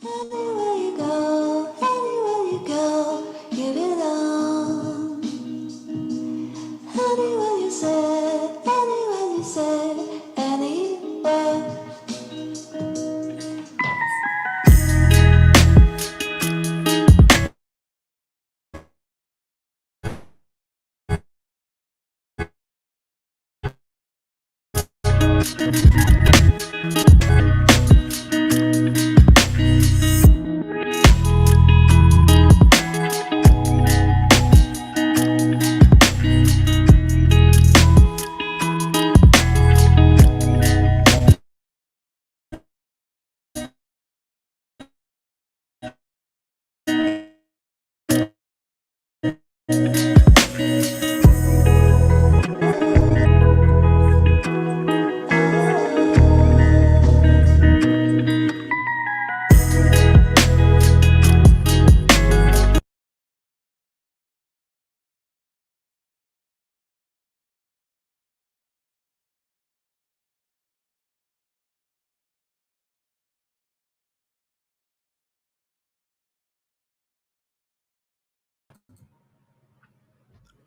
Anywhere you go, you belong. Anywhere you say, anywhere.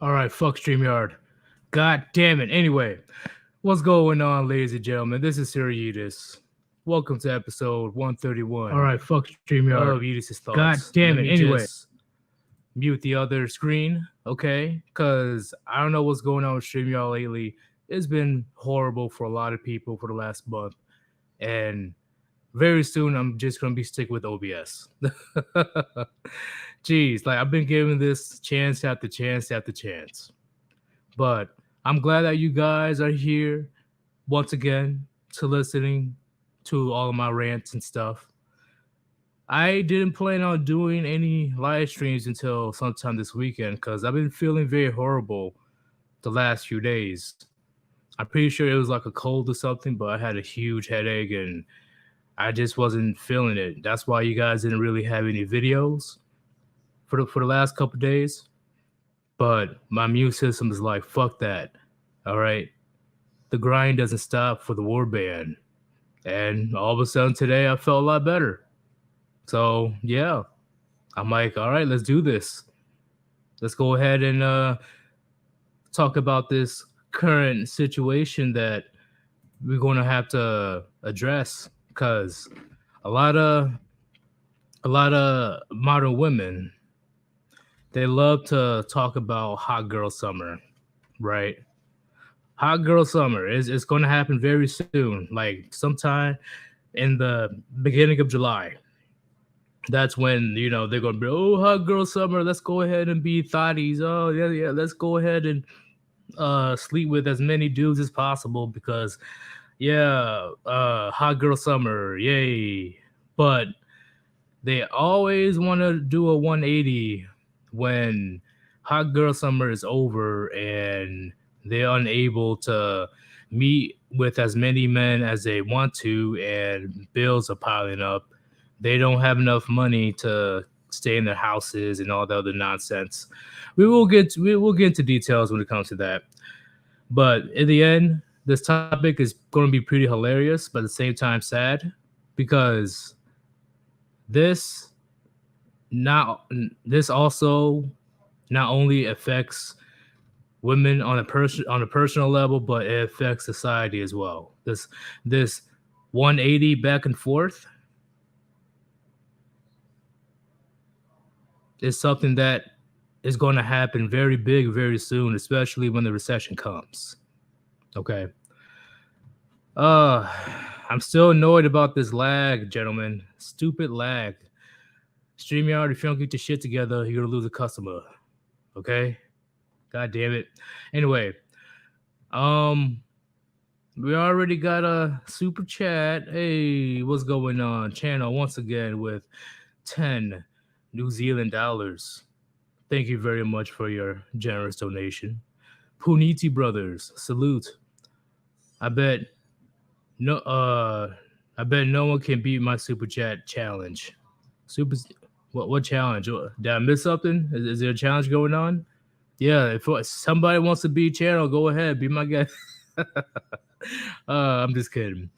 All right, fuck StreamYard. God damn it. Anyway, what's going on, ladies and gentlemen? This is Sir Yeetus. Welcome to episode 131. All right, fuck StreamYard. Of Yeetus' Thoughts. God damn it. Anyway, just mute the other screen, okay? Because I don't know what's going on with StreamYard lately. It's been horrible for a lot of people for the last month. And very soon, I'm just going to be stick with OBS. Jeez, like I've been giving this chance after chance after chance. But I'm glad that you guys are here once again to listening to all of my rants and stuff. I didn't plan on doing any live streams until sometime this weekend because I've been feeling very horrible the last few days. I'm pretty sure it was like a cold or something, but I had a huge headache and I just wasn't feeling it. That's why you guys didn't really have any videos for the last couple days. But my immune system is like, fuck that. All right. The grind doesn't stop for the Warband. And all of a sudden today I felt a lot better. So yeah. I'm like, all right, let's do this. Let's go ahead and talk about this current situation that we're gonna have to address because a lot of modern women, they love to talk about hot girl summer, right? Hot girl summer is going to happen very soon, like sometime in the beginning of July. That's when, you know, they're going to be, oh, hot girl summer, let's go ahead and be thotties. Oh, yeah, let's go ahead and sleep with as many dudes as possible because, yeah, hot girl summer, yay. But they always want to do a 180 when hot girl summer is over and they're unable to meet with as many men as they want to and bills are piling up. They don't have enough money to stay in their houses and all the other nonsense. We will get into details when it comes to that. But in the end, this topic is going to be pretty hilarious, but at the same time sad because this also not only affects women on a personal level, but it affects society as well. This 180 back and forth is something that is going to happen very big very soon, especially when the recession comes. Okay. I'm still annoyed about this lag, gentlemen. Stupid lag. StreamYard, if you don't get your shit together, you're gonna lose a customer. Okay? God damn it. Anyway, we already got a super chat. Hey, what's going on? Channel once again with 10 New Zealand dollars. Thank you very much for your generous donation. Puniti Brothers, salute. I bet no one can beat my super chat challenge. What challenge? Did I miss something? Is there a challenge going on? Yeah, if somebody wants to be channel, go ahead, be my guest. I'm just kidding.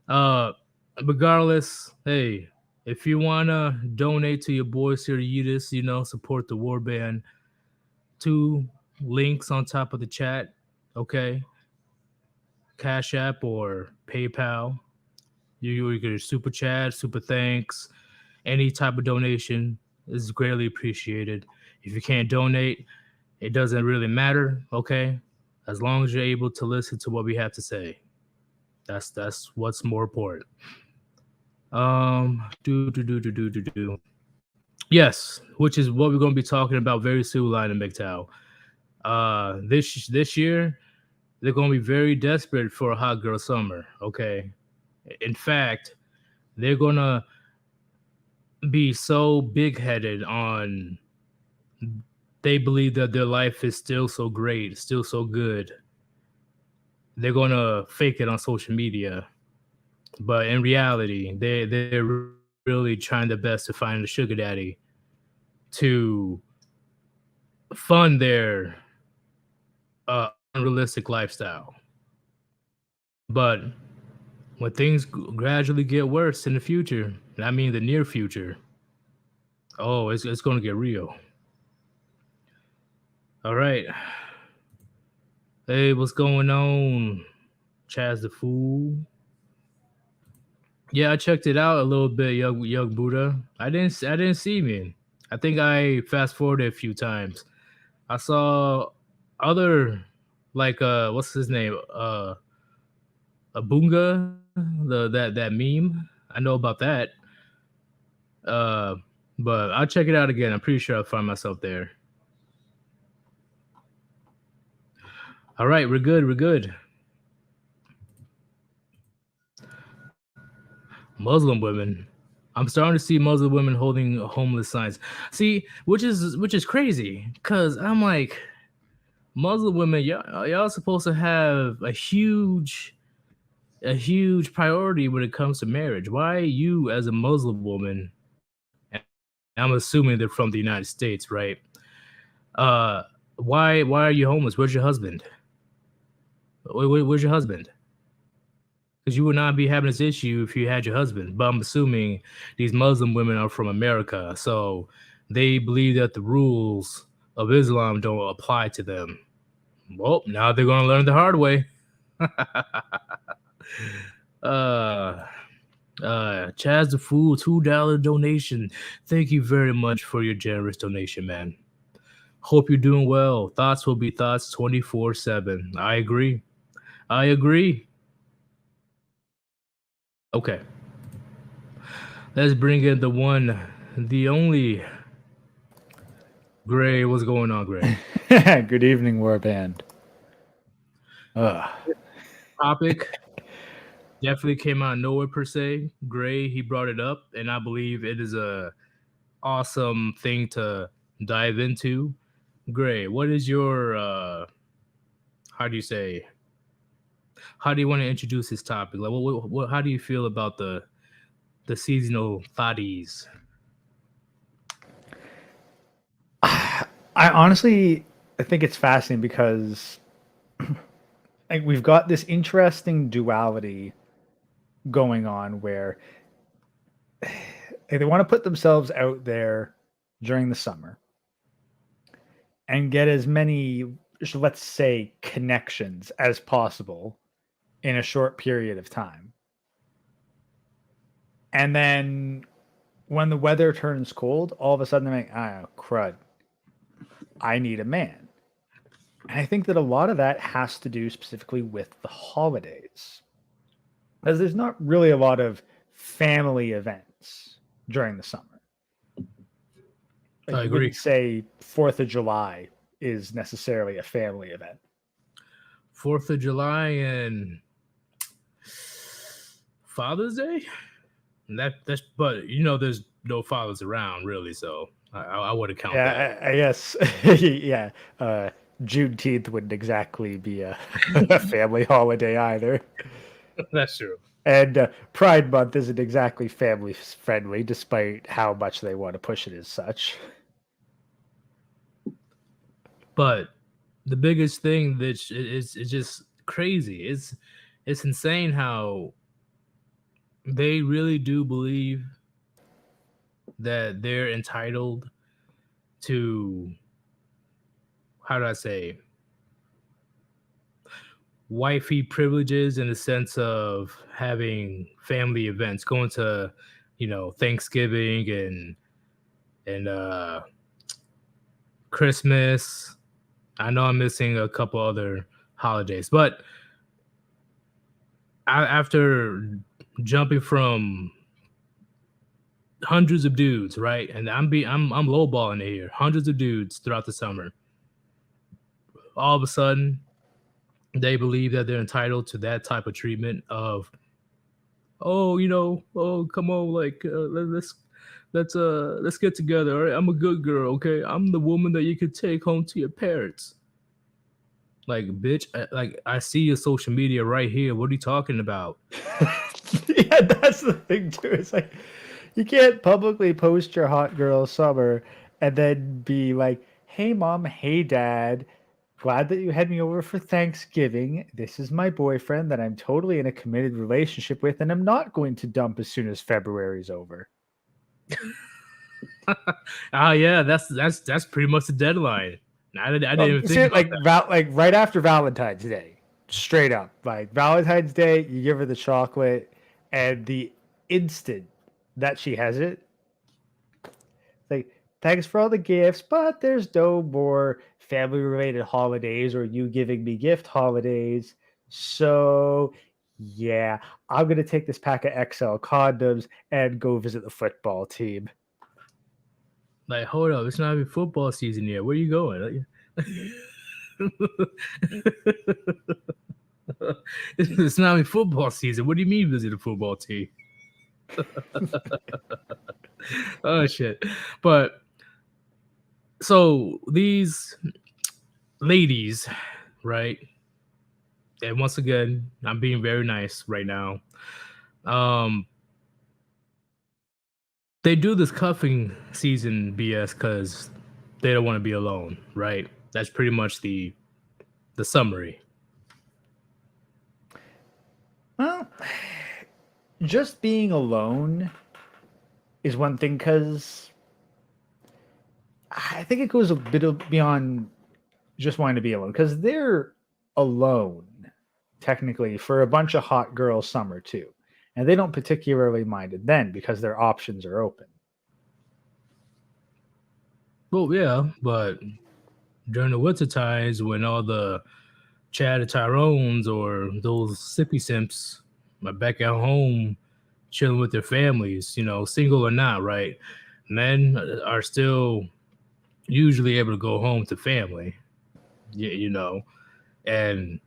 Regardless, hey, if you wanna donate to your boys here, Yeetus, support the Warband. 2 links on top of the chat. Okay, Cash App or PayPal. You get a super chat, super thanks, any type of donation is greatly appreciated. If you can't donate, it doesn't really matter. Okay, as long as you're able to listen to what we have to say, that's what's more important. Do. Yes, which is what we're going to be talking about very soon, Line and McTow. This year they're going to be very desperate for a hot girl summer. Okay, in fact, they're going to be so big-headed on they believe that their life is still so great, still so good. They're going to fake it on social media, but in reality, they're really trying their best to find a sugar daddy to fund their unrealistic lifestyle. But when things gradually get worse in the future, I mean the near future, oh, it's going to get real. All right. Hey, what's going on, Chaz the Fool? Yeah, I checked it out a little bit, young Buddha. I didn't see me. I think I fast forwarded a few times. I saw other like what's his name? Abunga, that meme. I know about that. But I'll check it out again. I'm pretty sure I'll find myself there. All right, we're good. Muslim women. I'm starting to see Muslim women holding homeless signs. See, which is crazy, because I'm like, Muslim women, y'all supposed to have a huge priority when it comes to marriage. Why you, as a Muslim woman, and I'm assuming they're from the United States, right? Why are you homeless? Where's your husband? Where's your husband? Because you would not be having this issue if you had your husband. But I'm assuming these Muslim women are from America, so they believe that the rules of Islam don't apply to them. Well, now they're going to learn the hard way. Chaz the Fool, $2 donation. Thank you very much for your generous donation, man. Hope you're doing well. Thoughts will be thoughts 24/7. I agree. Okay. Let's bring in the one, the only Gray. What's going on, Gray? Good evening, Warband. Topic definitely came out of nowhere per se. Gray, he brought it up, and I believe it is a awesome thing to dive into. Gray, what is your how do you want to introduce this topic? Like, what how do you feel about the seasonal thotties? I think it's fascinating because like, we've got this interesting duality going on where they want to put themselves out there during the summer and get as many, let's say, connections as possible in a short period of time. And then when the weather turns cold, all of a sudden they're like, crud, I need a man. And I think that a lot of that has to do specifically with the holidays. Because there's not really a lot of family events during the summer. Like, I agree. You wouldn't say 4th of July is necessarily a family event. 4th of July and Father's Day? That's but there's no fathers around really, so I wouldn't count that. I guess yeah. Juneteenth wouldn't exactly be a family holiday either. That's true. And Pride Month isn't exactly family friendly, despite how much they want to push it as such. But the biggest thing that is just crazy. It's insane how they really do believe that they're entitled to, how do I say, wifey privileges in the sense of having family events, going to, Thanksgiving and Christmas. I know I'm missing a couple other holidays, but after jumping from hundreds of dudes, right? And I'm lowballing it here. Hundreds of dudes throughout the summer. All of a sudden, they believe that they're entitled to that type of treatment of, oh, come on, like let's get together. All right, I'm a good girl, okay? I'm the woman that you could take home to your parents. Like, bitch, I see your social media right here. What are you talking about? Yeah, that's the thing too. It's like you can't publicly post your hot girl summer and then be like, "Hey mom, hey dad, glad that you had me over for Thanksgiving. This is my boyfriend that I'm totally in a committed relationship with, and I'm not going to dump as soon as February's over." Yeah, that's pretty much the deadline. I didn't even think about that. Like right after Valentine's Day, straight up. Like Valentine's Day, you give her the chocolate, and the instant that she has it, like, thanks for all the gifts, but there's no more family related holidays or you giving me gift holidays. So yeah, I'm gonna take this pack of XL condoms and go visit the football team. Like, hold up, it's not even football season yet. Where you going? It's not even football season. What do you mean visit a football team? Oh shit. But so these ladies, right? And once again, I'm being very nice right now. They do this cuffing season BS because they don't want to be alone, right? That's pretty much the summary. Well, just being alone is one thing because I think it goes a bit beyond just wanting to be alone because they're alone technically for a bunch of hot girls summer too. And they don't particularly mind it then because their options are open. Well, yeah, but during the winter times when all the Chad and Tyrones or those sippy simps are back at home chilling with their families, single or not, right? Men are still usually able to go home to family, and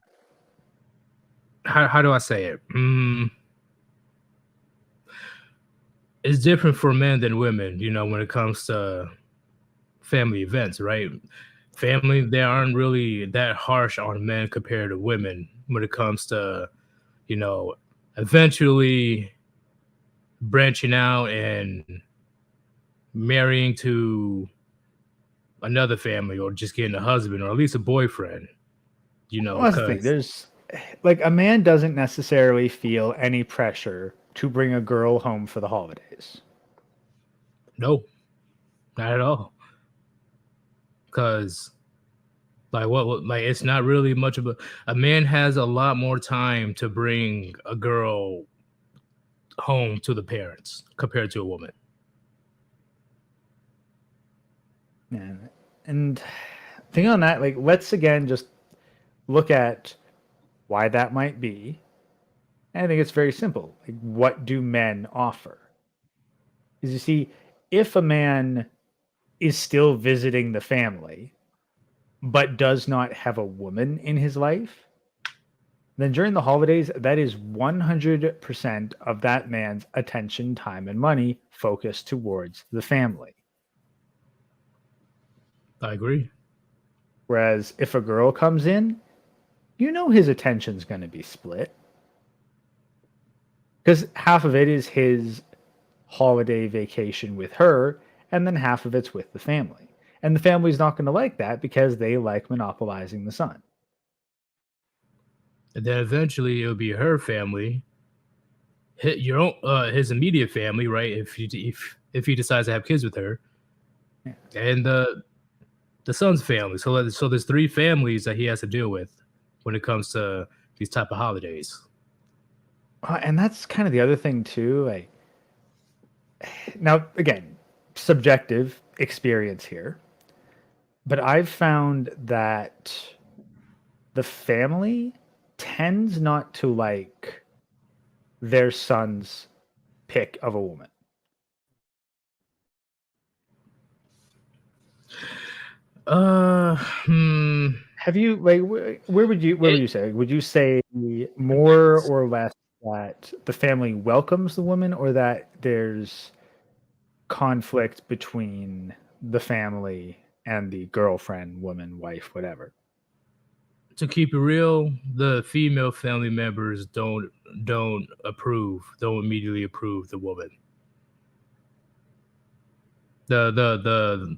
how do I say it? It's different for men than women, when it comes to family events, right? Family, they aren't really that harsh on men compared to women when it comes to, eventually branching out and marrying to another family or just getting a husband or at least a boyfriend, Well, that's the thing. There's like a man doesn't necessarily feel any pressure to bring a girl home for the holidays. No, not at all. Because like it's not really much of a man has a lot more time to bring a girl home to the parents compared to a woman. Yeah. And thing on that, like, let's again just look at why that might be. And I think it's very simple. Like, what do men offer? Because you see, if a man is still visiting the family, but does not have a woman in his life, then during the holidays, that is 100% of that man's attention, time, and money focused towards the family. I agree. Whereas if a girl comes in, his attention's going to be split. Because half of it is his holiday vacation with her, and then half of it's with the family. And the family's not going to like that because they like monopolizing the son. And then eventually it'll be her family, your own, his immediate family, right? If if he decides to have kids with her, Yeah. and the son's family. So there's 3 families that he has to deal with when it comes to these type of holidays. And that's kind of the other thing too. Like, now again, subjective experience here, but I've found that the family tends not to like their son's pick of a woman. Have you like where would you say? Would you say more or less that the family welcomes the woman, or that there's conflict between the family and the girlfriend, woman, wife, whatever? To keep it real, the female family members don't immediately approve the woman. The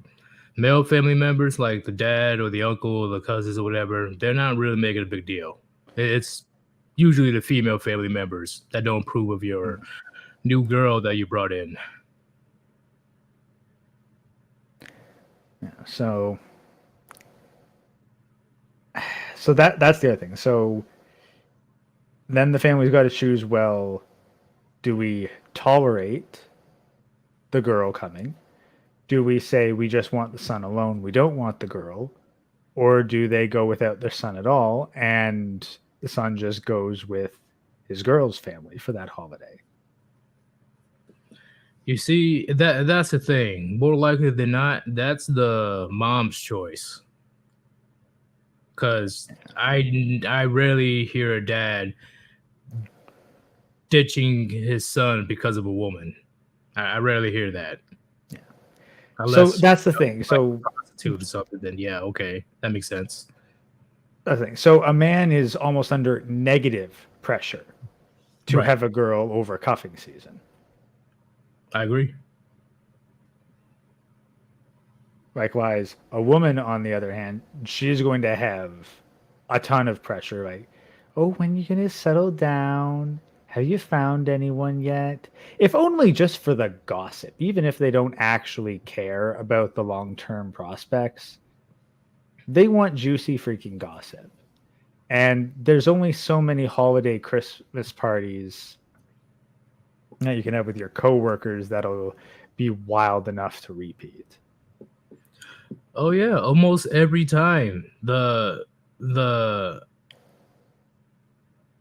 male family members, like the dad or the uncle or the cousins or whatever, they're not really making a big deal. It's usually the female family members that don't approve of your new girl that you brought in. Yeah, so that's the other thing. So then the family's got to choose, well, do we tolerate the girl coming? Do we say we just want the son alone, we don't want the girl? Or do they go without their son at all, and the son just goes with his girl's family for that holiday? You see, that's the thing. More likely than not, that's the mom's choice. Because I rarely hear a dad ditching his son because of a woman. I rarely hear that. Yeah. Unless, so that's the thing. So prostitute or something, then yeah, okay, that makes sense. That's the thing. So a man is almost under negative pressure to Right. have a girl over cuffing season. I agree. Likewise, a woman, on the other hand, she's going to have a ton of pressure. Like, oh, when are you going to settle down? Have you found anyone yet? If only just for the gossip, even if they don't actually care about the long-term prospects. They want juicy freaking gossip. And there's only so many holiday Christmas parties that you can have with your coworkers that'll be wild enough to repeat. Oh yeah, almost every time the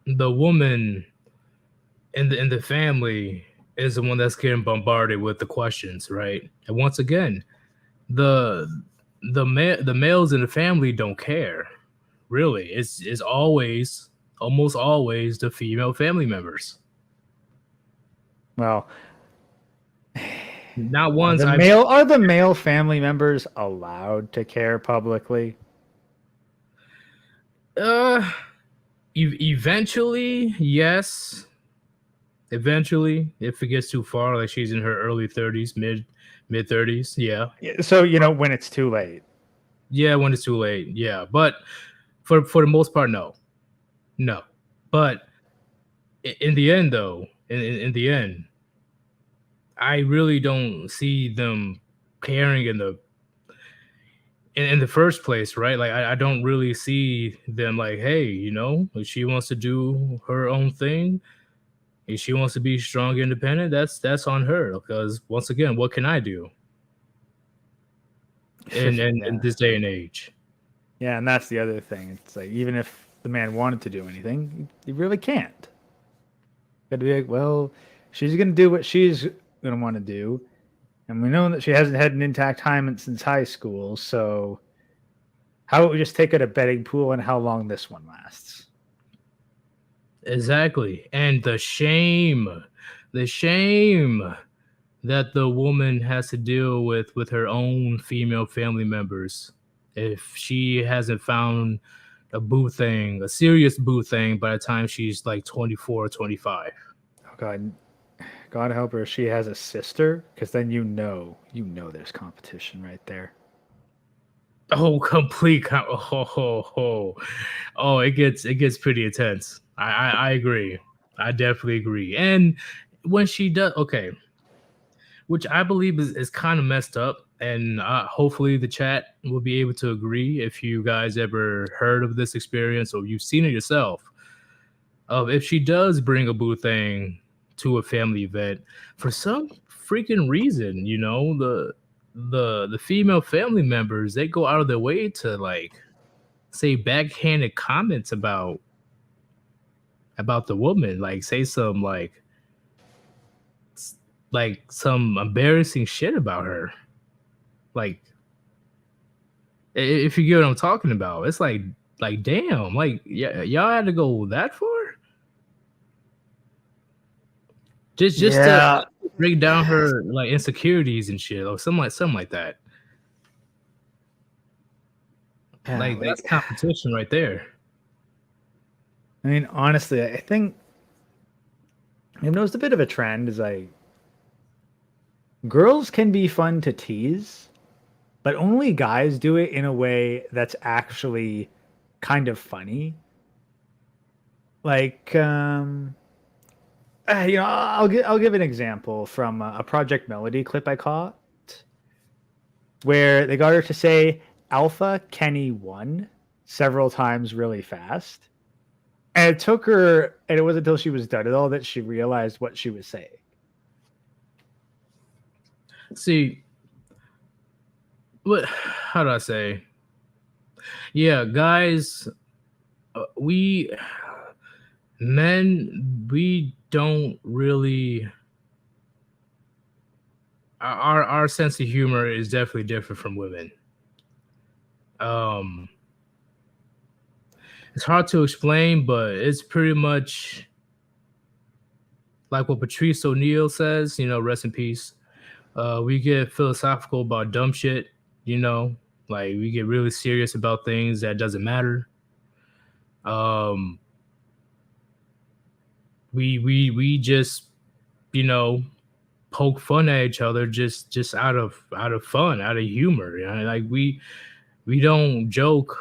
woman in the family is the one that's getting bombarded with the questions, right? And once again, the males in the family don't care. Really, it's almost always the female family members. Well, Not once. are the male family members allowed to care publicly? Eventually, yes. Eventually, if it gets too far, like she's in her early 30s, mid 30s, yeah. So when it's too late. Yeah, when it's too late, yeah. But for the most part, no. But in the end, though, in the end, I really don't see them caring in the first place, right? Like I don't really see them like, hey, if she wants to do her own thing, if she wants to be strong, independent, that's on her. Because once again, what can I do in this day and age? Yeah, and that's the other thing. It's like, even if the man wanted to do anything, he really can't. Got to be like, well, she's going to do what she's going to want to do. And we know that she hasn't had an intact hymen since high school. So how about we just take her to betting pool and how long this one lasts? Exactly. And the shame that the woman has to deal with her own female family members if she hasn't found a serious boo thing by the time she's like 24 or 25. Oh God help her if she has a sister, because then you know there's competition right there. Oh, oh, it gets pretty intense. I agree. I definitely agree. And when she does, okay, which I believe is kind of messed up. And hopefully the chat will be able to agree if you guys ever heard of this experience or you've seen it yourself. If she does bring a boo thing to a family event, for some freaking reason, you know, the female family members, they go out of their way to like say backhanded comments about the woman, like say some like some embarrassing shit about her. Like, if you get what I'm talking about, it's like damn, like y'all had to go that far just to break down her like insecurities and shit, or something like that. Yeah, like that's competition right there. I mean, honestly, I think I've noticed a bit of a trend is like girls can be fun to tease, but only guys do it in a way that's actually kind of funny. Like, I'll give an example from a Project Melody clip I caught, where they got her to say "Alpha Kenny 1" several times really fast, and it took her, and it wasn't until she was done with all that she realized what she was saying. See, how do I say? Yeah, guys, we don't really. Our sense of humor is definitely different from women. It's hard to explain, but it's pretty much like what Patrice O'Neal says. You know, rest in peace. We get philosophical about dumb shit, you know, like we get really serious about things that doesn't matter. We just, you know, poke fun at each other just out of fun, out of humor. You know? Like we don't joke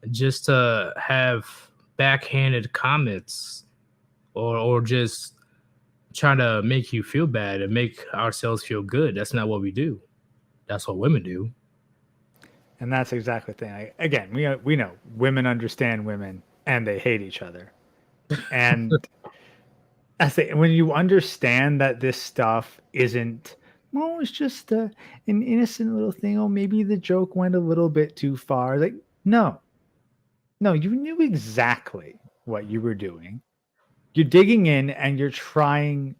just to have backhanded comments or just trying to make you feel bad and make ourselves feel good. That's not what we do. That's what women do. And that's exactly the thing. Again, we know women understand women and they hate each other. And I think when you understand that this stuff isn't, well, it's just an innocent little thing. Oh, maybe the joke went a little bit too far. Like, no, you knew exactly what you were doing. You're digging in and you're trying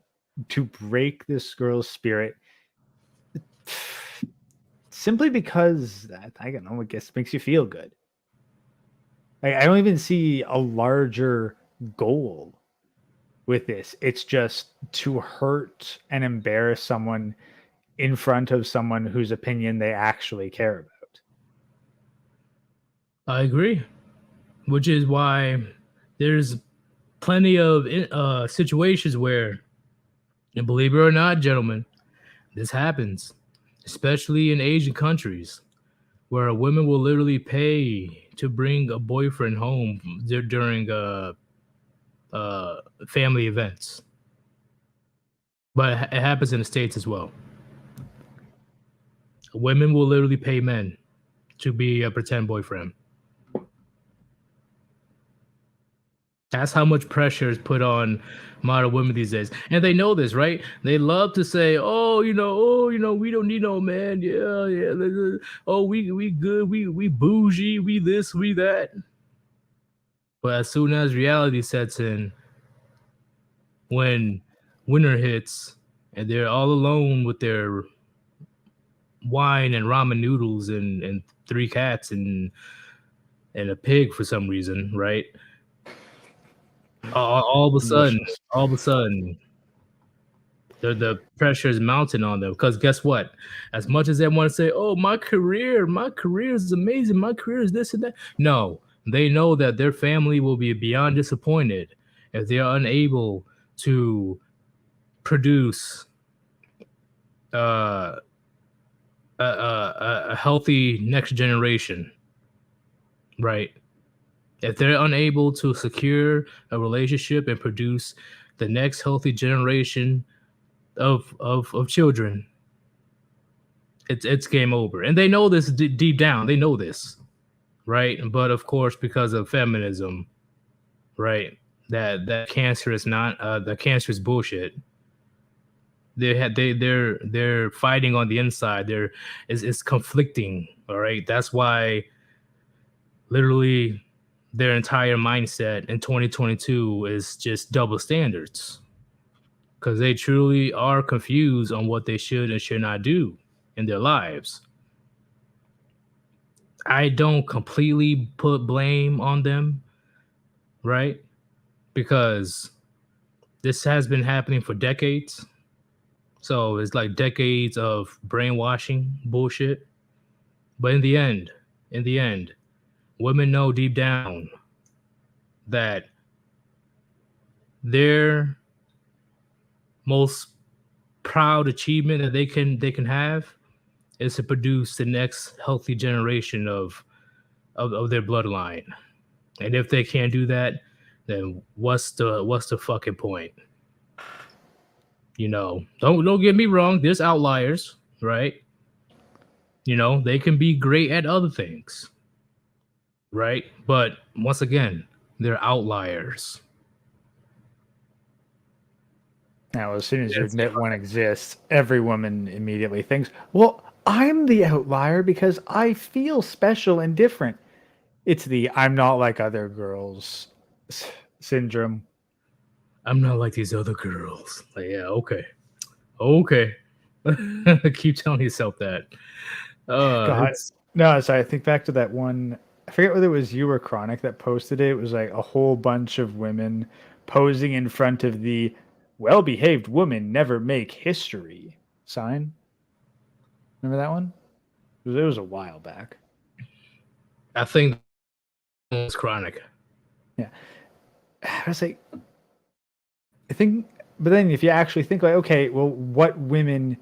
to break this girl's spirit simply because that, I don't know, I guess makes you feel good. Like, I don't even see a larger goal with this. It's just to hurt and embarrass someone in front of someone whose opinion they actually care about. I agree, which is why there's plenty of situations where, and believe it or not, gentlemen, this happens, especially in Asian countries, where a woman will literally pay to bring a boyfriend home during family events. But it happens in the States as well. Women will literally pay men to be a pretend boyfriend. That's how much pressure is put on modern women these days. And they know this, right? They love to say, we don't need no man. Yeah. Oh, we good. We bougie. We this, we that. But as soon as reality sets in, when winter hits and they're all alone with their wine and ramen noodles and 3 cats and a pig for some reason, right? All of a sudden, the pressure is mounting on them. Because guess what? As much as they want to say, "Oh, my career is amazing. My career is this and that," no, they know that their family will be beyond disappointed if they are unable to produce a healthy next generation, right? If they're unable to secure a relationship and produce the next healthy generation of children, it's game over, and they know this deep down. They know this, right? But of course, because of feminism, right? That cancer is not the cancer is bullshit. They're fighting on the inside. It's conflicting. All right, that's why literally their entire mindset in 2022 is just double standards, because they truly are confused on what they should and should not do in their lives. I don't completely put blame on them, right? Because this has been happening for decades. So it's like decades of brainwashing bullshit. But in the end, women know deep down that their most proud achievement that they can have is to produce the next healthy generation of their bloodline. And if they can't do that, then what's the fucking point? You know, don't get me wrong, there's outliers, right? You know, they can be great at other things, right? But once again, they're outliers. Now, as soon as you admit one exists, every woman immediately thinks, well, I'm the outlier because I feel special and different. It's the I'm not like other girls syndrome. I'm not like these other girls. Like, yeah, okay. Keep telling yourself that. God. No, sorry. I think back to that one. I forget whether it was you or Chronic that posted it. It was like a whole bunch of women posing in front of the well-behaved woman never make history sign. Remember that one? It was a while back. I think it's Chronic. Yeah. I was like, I think, but then if you actually think like, okay, well, what women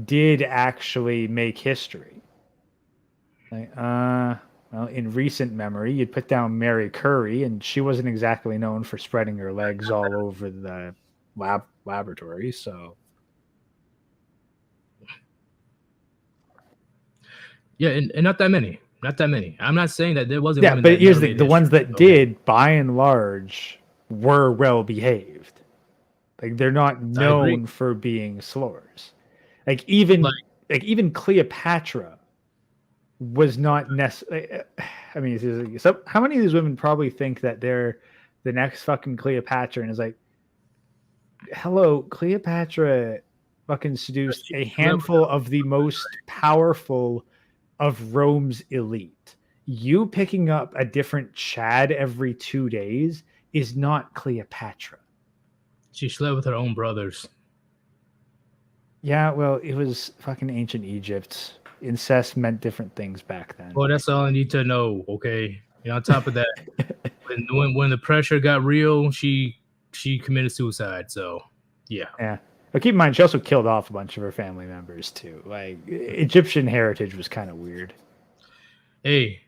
did actually make history? Like, well, in recent memory, you'd put down Mary Curry, and she wasn't exactly known for spreading her legs all over the laboratory. So, yeah, and not that many. Not that many. I'm not saying that there wasn't. Yeah, but here's the ones that did, by and large, were well behaved. Like they're not known for being slurs. Like even Cleopatra was not necessarily. I mean, so how many of these women probably think that they're the next fucking Cleopatra, and is like, hello, Cleopatra fucking seduced a handful of the most powerful of Rome's elite. You picking up a different Chad every 2 days is not Cleopatra. She slept with her own brothers. Yeah, well, it was fucking ancient Egypt. Incest meant different things back then. Well, that's all I need to know, okay? And on top of that, when the pressure got real, she committed suicide. So, yeah. Yeah. But keep in mind, she also killed off a bunch of her family members, too. Like, Egyptian heritage was kind of weird. Hey,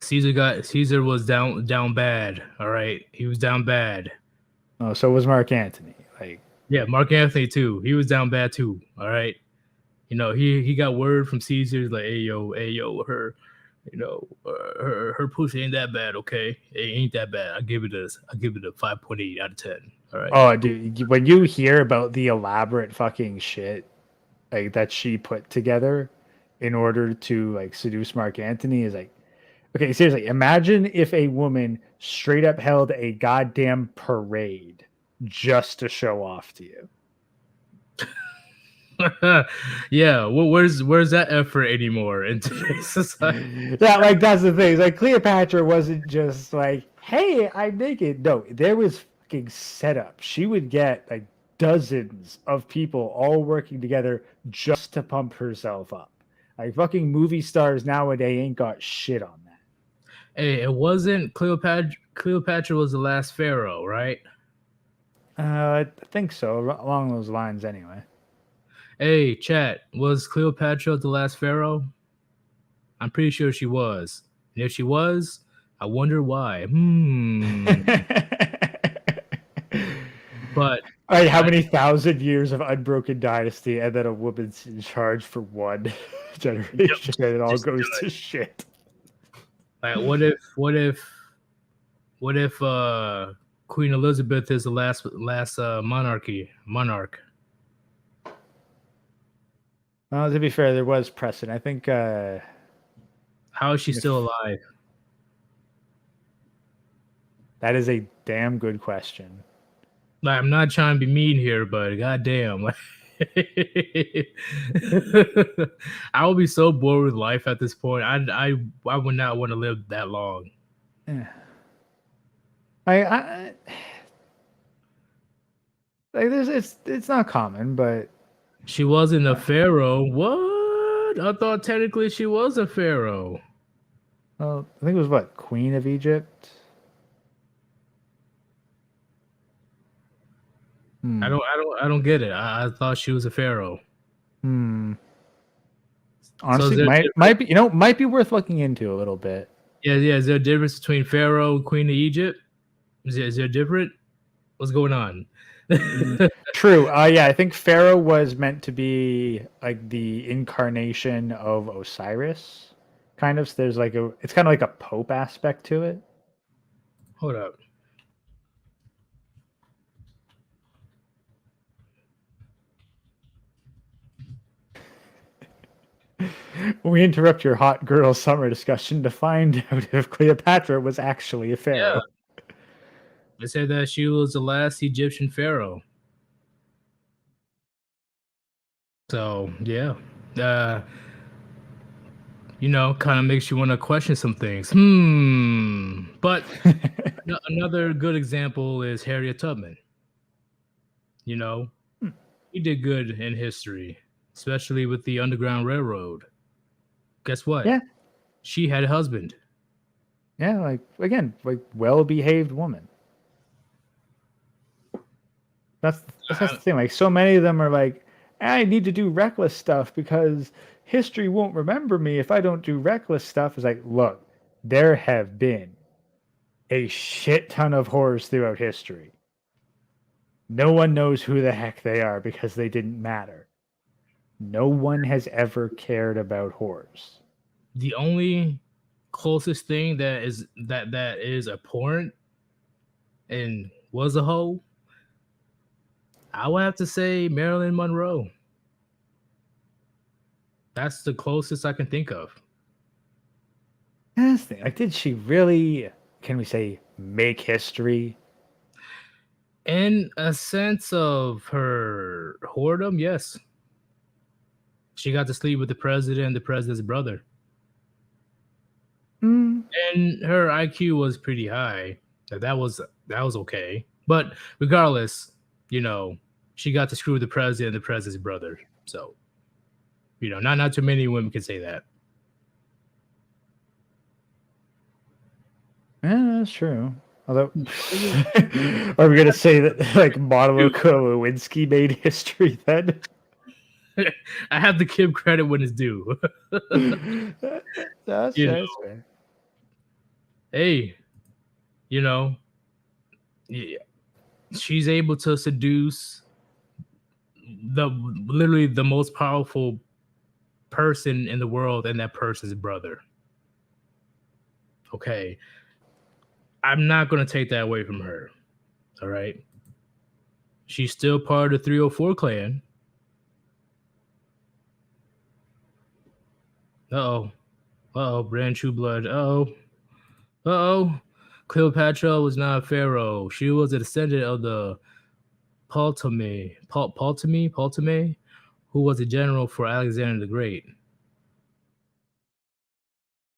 Caesar was down bad, all right? He was down bad. Oh, so was Mark Antony. Like, yeah, Mark Antony, too. He was down bad, too, all right? You know, he got word from Caesar, like, hey, yo, her, you know, her pussy ain't that bad, okay? It ain't that bad. I give it a 5.8 out of 10. All right. Oh, dude, when you hear about the elaborate fucking shit like that she put together in order to like seduce Mark Antony, is like, okay, seriously, imagine if a woman straight up held a goddamn parade just to show off to you. Yeah, well, where's that effort anymore in today's society? Yeah, like that's the thing. Like Cleopatra wasn't just like, "Hey, I'm naked." No, there was fucking setup. She would get like dozens of people all working together just to pump herself up. Like fucking movie stars nowadays ain't got shit on that. Hey, it wasn't Cleopatra. Cleopatra was the last pharaoh, right? I think so, along those lines, anyway. Hey, chat, was Cleopatra the last pharaoh? I'm pretty sure she was. And if she was, I wonder why. But Right, how many thousand years of unbroken dynasty, and then a woman's in charge for one generation, and it all Just goes do to shit. Like, what if Queen Elizabeth is the last monarch? To be fair, there was precedent. I think How is she still alive? that is a damn good question. Like, I'm not trying to be mean here, but goddamn, I would be so bored with life at this point. I would not want to live that long. Yeah. I like it's not common, but She wasn't a pharaoh. What? I thought technically she was a pharaoh. well, I think it was what, Queen of Egypt. I don't get it. I thought she was a pharaoh. Honestly, there might be might be worth looking into a little bit. Yeah. Is there a difference between pharaoh and queen of Egypt? Is there different? What's going on? True. Yeah, I think Pharaoh was meant to be like the incarnation of Osiris, kind of. So there's like it's kind of like a pope aspect to it. Hold up. We interrupt your hot girl summer discussion to find out if Cleopatra was actually a pharaoh. They said that she was the last Egyptian pharaoh. So yeah, kind of makes you want to question some things. But another good example is Harriet Tubman. He did good in history, especially with the Underground Railroad. Guess what? Yeah. She had a husband. Yeah, like again, like well-behaved woman. That's the thing. Like so many of them are like, I need to do reckless stuff because history won't remember me if I don't do reckless stuff. It's like, look, there have been a shit ton of whores throughout history. No one knows who the heck they are because they didn't matter. No one has ever cared about whores. The only closest thing that is abhorrent and was a hoe, I would have to say Marilyn Monroe. That's the closest I can think of. That's the thing. Like, did she really, can we say, make history? In a sense of her whoredom, yes. She got to sleep with the president and the president's brother. And her IQ was pretty high. That was okay. But regardless, she got to screw with the president and the president's brother. So, not too many women can say that. Yeah, that's true. Although, are we gonna say that like Monica Lewinsky made history then? I have to give credit when it's due. That's fair. Hey, she's able to seduce literally the most powerful person in the world, and that person's brother. Okay. I'm not going to take that away from her. All right. She's still part of the 304 clan. Brand True Blood. Cleopatra was not a pharaoh. She was a descendant of the Ptolemy, who was a general for Alexander the Great.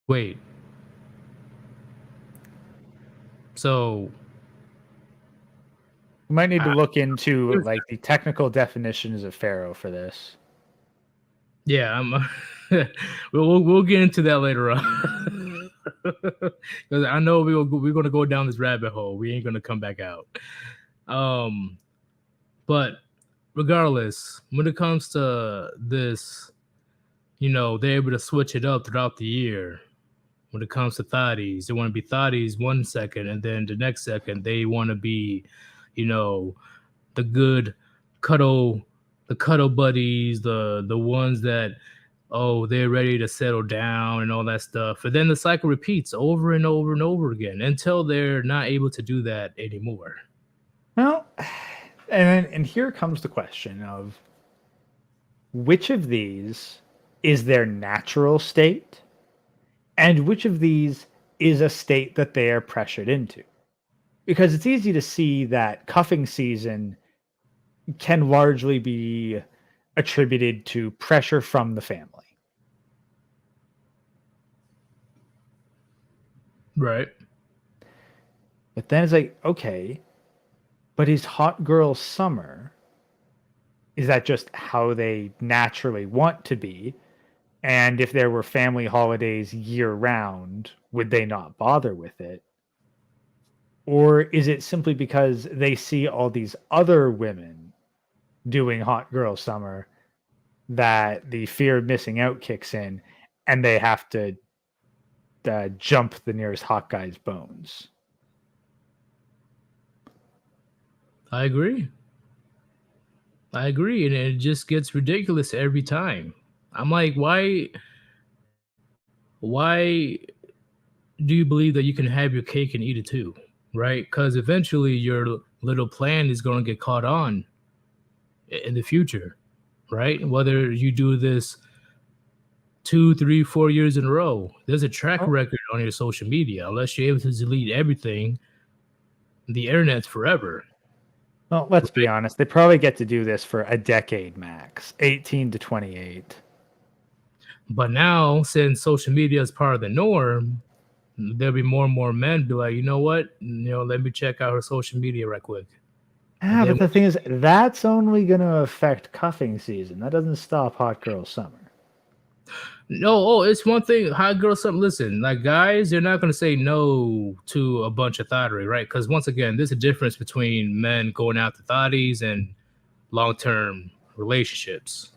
Wait. So we might need to look into like the technical definitions of pharaoh for this. Yeah, we'll get into that later on. Because I know we're gonna go down this rabbit hole. We ain't gonna come back out. But regardless, when it comes to this, they're able to switch it up throughout the year. When it comes to thotties, they want to be thotties 1 second, and then the next second they want to be, the good cuddle, the cuddle buddies, the ones that, oh, they're ready to settle down and all that stuff. And then the cycle repeats over and over and over again until they're not able to do that anymore. Well, and here comes the question of which of these is their natural state and which of these is a state that they are pressured into. Because it's easy to see that cuffing season can largely be attributed to pressure from the family. Right. But then it's like, okay, but is hot girl summer, is that just how they naturally want to be? And if there were family holidays year round, would they not bother with it? Or is it simply because they see all these other women doing hot girl summer that the fear of missing out kicks in and they have to jump the nearest hot guy's bones? I agree. And it just gets ridiculous every time. I'm like, why do you believe that you can have your cake and eat it too? Right? Because eventually your little plan is going to get caught on in the future, right? Whether you do this 2, 3, 4 years in a row, there's a track record on your social media. Unless you're able to delete everything, the internet's forever. Well, let's be honest. They probably get to do this for a decade max, 18 to 28. But now, since social media is part of the norm, there'll be more and more men be like, you know what? Let me check out her social media right quick. But the thing is, that's only going to affect cuffing season. That doesn't stop hot girl summer. No, it's one thing. Hot girl summer. Listen, like guys, they're not going to say no to a bunch of thottery, right? Because once again, there's a difference between men going out to thotties and long-term relationships.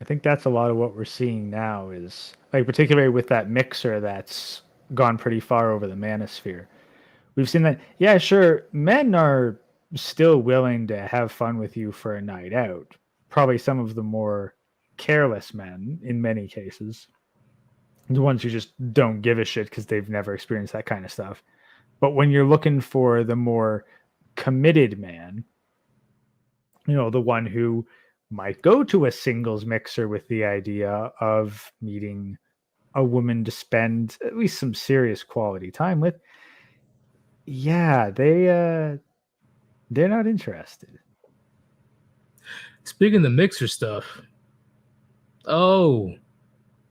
I think that's a lot of what we're seeing now is, like, particularly with that mixer that's gone pretty far over the manosphere. We've seen that, yeah, sure, men are still willing to have fun with you for a night out. Probably some of the more careless men in many cases. The ones who just don't give a shit because they've never experienced that kind of stuff. But when you're looking for the more committed man, the one who might go to a singles mixer with the idea of meeting a woman to spend at least some serious quality time with, yeah, they're not interested. Speaking of the mixer stuff, the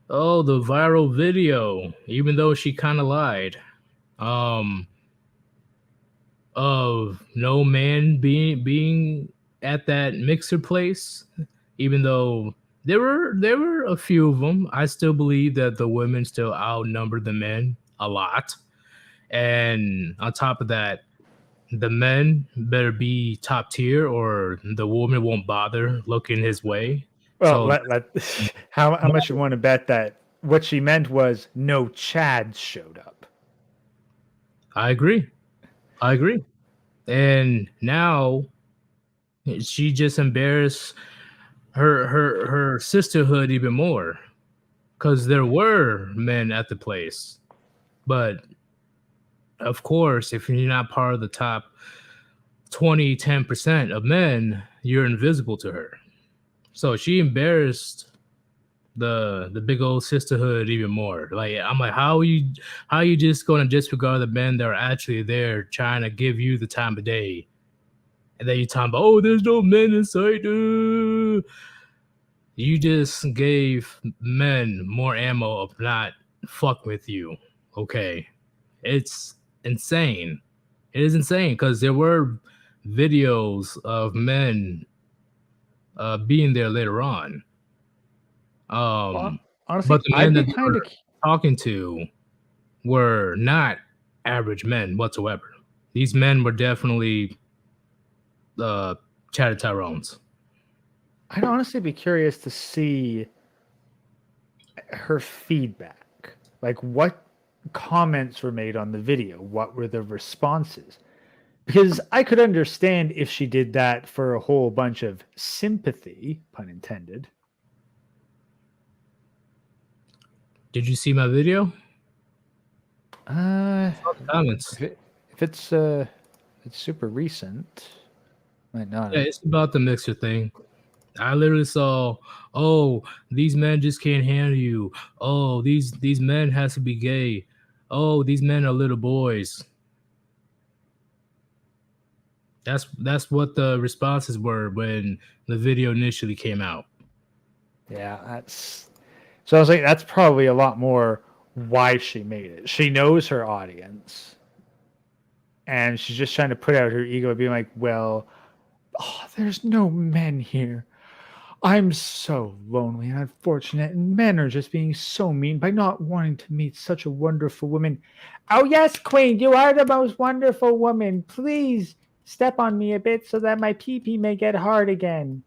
viral video, even though she kind of lied, of no man being at that mixer place, even though there were a few of them. I still believe that the women still outnumber the men a lot. And on top of that, the men better be top tier or the woman won't bother looking his way. Well, how much you want to bet that what she meant was no Chads showed up? I agree. And now she just embarrassed her sisterhood even more, because there were men at the place, but of course, if you're not part of the top 10% of men, you're invisible to her. So she embarrassed the big old sisterhood even more. Like, I'm like, how are you just going to disregard the men that are actually there trying to give you the time of day? And then you talking about, oh, there's no men in sight. You just gave men more ammo of not fuck with you. Okay. It's insane. It is insane because there were videos of men being there later on. Honestly, but the men I'd that be they kind were of talking to were not average men whatsoever. These men were definitely Chatted Tyrones. I'd honestly be curious to see her feedback. Like, what comments were made on the video? What were the responses? Because I could understand if she did that for a whole bunch of sympathy, pun intended. Did you see my video? Uh, Comments. if it's super recent, might not. Yeah, it's about the mixer thing. I literally saw, oh, these men just can't handle you. Oh, these men has to be gay. Oh, these men are little boys. That's what the responses were when the video initially came out. Yeah, that's. So I was like, that's probably a lot more why she made it. She knows her audience, and she's just trying to put out her ego, being like, "Well, there's no men here. I'm so lonely and unfortunate, and men are just being so mean by not wanting to meet such a wonderful woman. Oh yes, Queen, you are the most wonderful woman. Please step on me a bit so that my pee-pee may get hard again."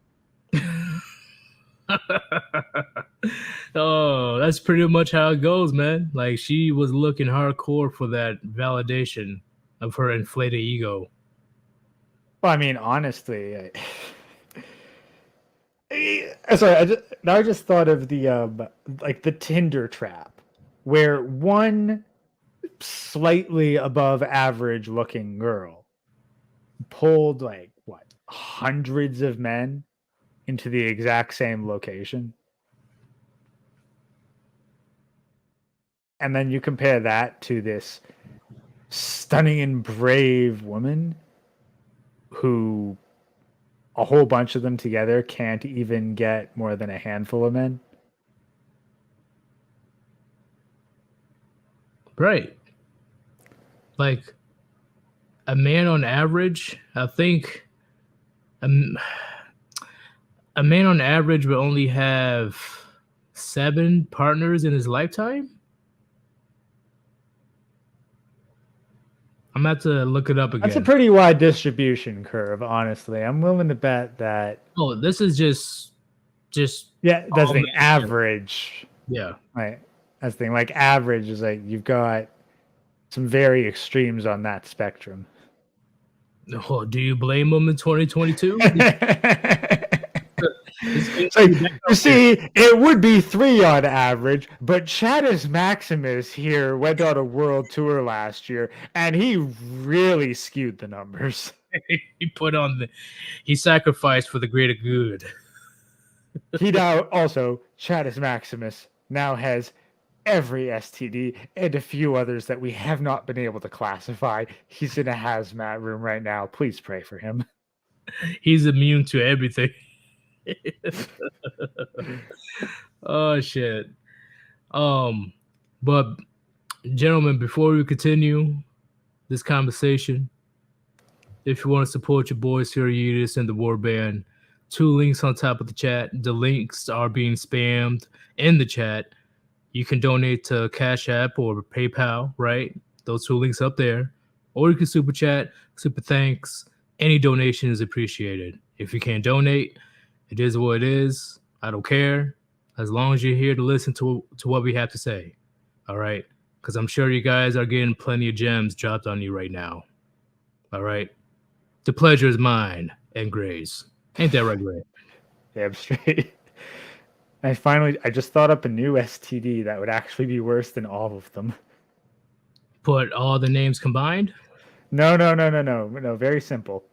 Oh, that's pretty much how it goes, man. Like she was looking hardcore for that validation of her inflated ego. Well, I mean, honestly, sorry, I just thought of the like the Tinder trap, where one slightly above average looking girl pulled like what hundreds of men into the exact same location. And then you compare that to this stunning and brave woman who a whole bunch of them together can't even get more than a handful of men. Right. Like a man on average, I think a man on average will only have 7 partners in his lifetime. I'm about to look it up again. That's a pretty wide distribution curve, honestly. I'm willing to bet that. Oh, this is just Yeah, that's the men. average. Yeah. Right. That's the thing. Like average is like you've got some very extremes on that spectrum. Oh, do you blame him in 2022? So, you see, it would be 3 on average, but Chatus Maximus here went on a world tour last year, and he really skewed the numbers. He sacrificed for the greater good. He now also, Chatus Maximus, now has every STD and a few others that we have not been able to classify. He's in a hazmat room right now. Please pray for him. He's immune to everything. Oh shit. But gentlemen, before we continue this conversation, if you want to support your boys here, Yeetus and the Warband, 2 links on top of the chat. The links are being spammed in the chat. You can donate to Cash App or PayPal, right? Those 2 links up there. Or you can super chat, super thanks. Any donation is appreciated. If you can't donate, it is what it is. I don't care. As long as you're here to listen to what we have to say. All right? Because I'm sure you guys are getting plenty of gems dropped on you right now. All right? The pleasure is mine and Gray's. Ain't that right, Gray? Damn straight. I just thought up a new STD that would actually be worse than all of them. Put all the names combined? No. Very simple.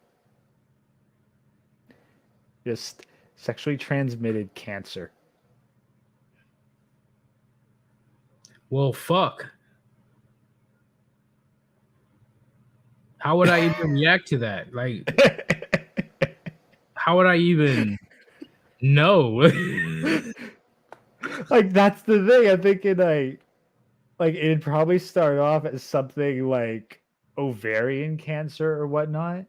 Just sexually transmitted cancer. Well, fuck. How would I even react to that? Like, how would I even know? Like, that's the thing. I'm thinking, like it'd probably start off as something like ovarian cancer or whatnot.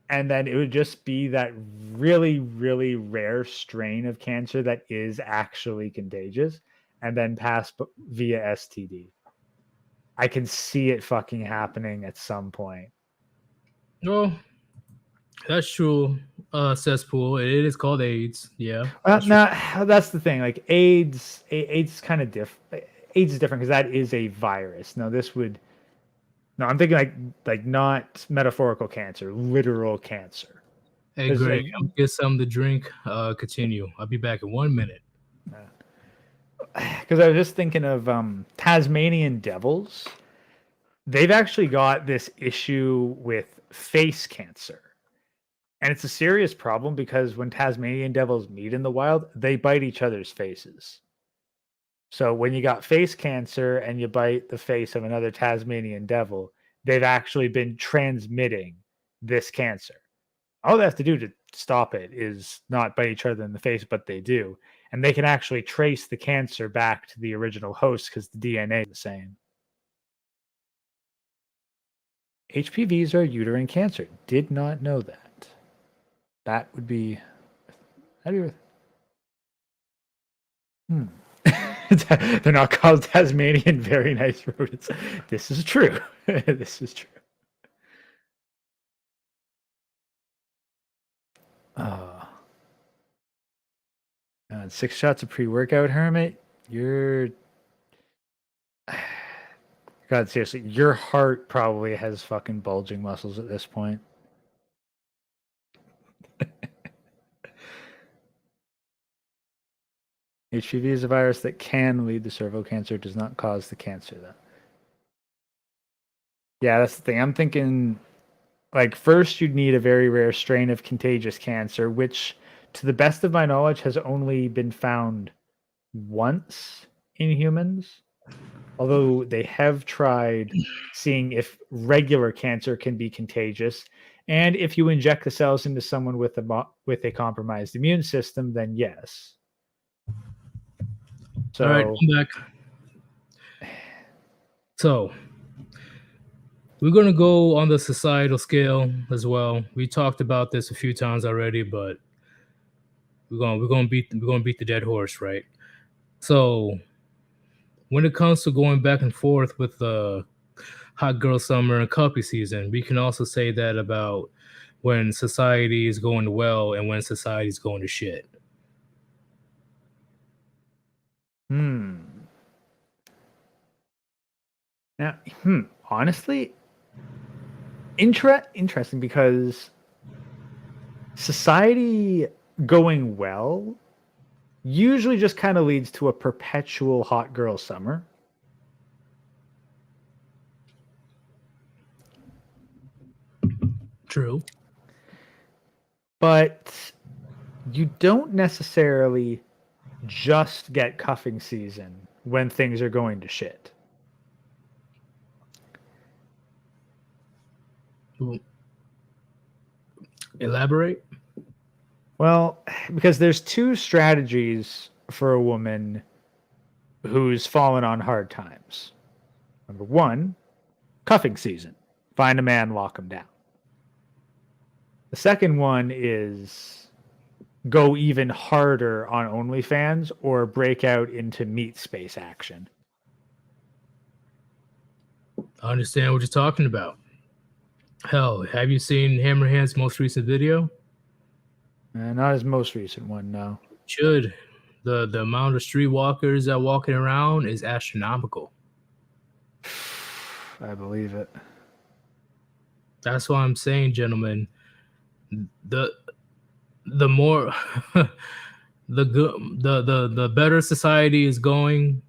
And then it would just be that really, really rare strain of cancer that is actually contagious and then pass via STD. I can see it fucking happening at some point. Well, that's true. Cesspool. It is called AIDS. Yeah. That's the thing. Like AIDS is kind of different. AIDS is different because that is a virus. Now this would No, I'm thinking like not metaphorical cancer, literal cancer. Hey, 'Cause, Greg, I'm gonna get something to drink. Continue. I'll be back in 1 minute. because I was just thinking of Tasmanian devils. They've actually got this issue with face cancer. And it's a serious problem because when Tasmanian devils meet in the wild, they bite each other's faces. So when you got face cancer and you bite the face of another Tasmanian devil, they've actually been transmitting this cancer. All they have to do to stop it is not bite each other in the face, but they do. And they can actually trace the cancer back to the original host because the DNA is the same. HPVs are uterine cancer. Did not know that. That would be. That'd be. They're not called Tasmanian very nice rodents. This is true. This is true. 6 shots of pre-workout, Hermit. You're. God, seriously, your heart probably has fucking bulging muscles at this point. HPV is a virus that can lead to cervical cancer, does not cause the cancer, though. Yeah, that's the thing. I'm thinking, like, first you'd need a very rare strain of contagious cancer, which, to the best of my knowledge, has only been found once in humans. Although they have tried seeing if regular cancer can be contagious, and if you inject the cells into someone with a compromised immune system, then yes. So, All right, I'm back. So we're gonna go on the societal scale as well. We talked about this a few times already, but we're gonna beat the dead horse, right? So when it comes to going back and forth with the hot girl summer and cuppy season, we can also say that about when society is going well and when society is going to shit. Now, honestly, interesting because society going well usually just kind of leads to a perpetual hot girl summer. True. But you don't necessarily just get cuffing season when things are going to shit. Elaborate. Well, because there's 2 strategies for a woman who's fallen on hard times. Number 1, cuffing season. Find a man, lock him down. The second one is go even harder on OnlyFans or break out into meat space action. I understand what you're talking about. Hell, have you seen Hammerhand's most recent video? Not his most recent one, no. Should. The amount of streetwalkers that are walking around is astronomical. I believe it. That's why I'm saying, gentlemen, the more the better society is going,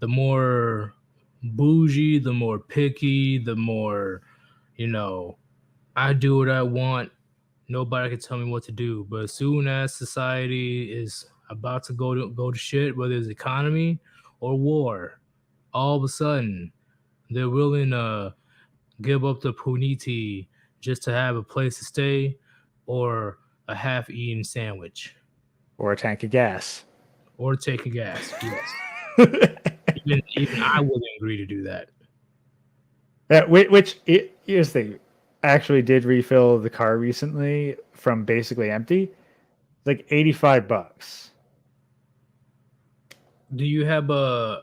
the more bougie, the more picky, the more, I do what I want. Nobody can tell me what to do. But as soon as society is about to go to shit, whether it's economy or war, all of a sudden they're willing to give up the puniti just to have a place to stay or a half-eaten sandwich. Or a tank of gas. Or take a gas, yes. even I wouldn't agree to do that. Here's the thing. I actually did refill the car recently from basically empty. It's like $85. Do you have a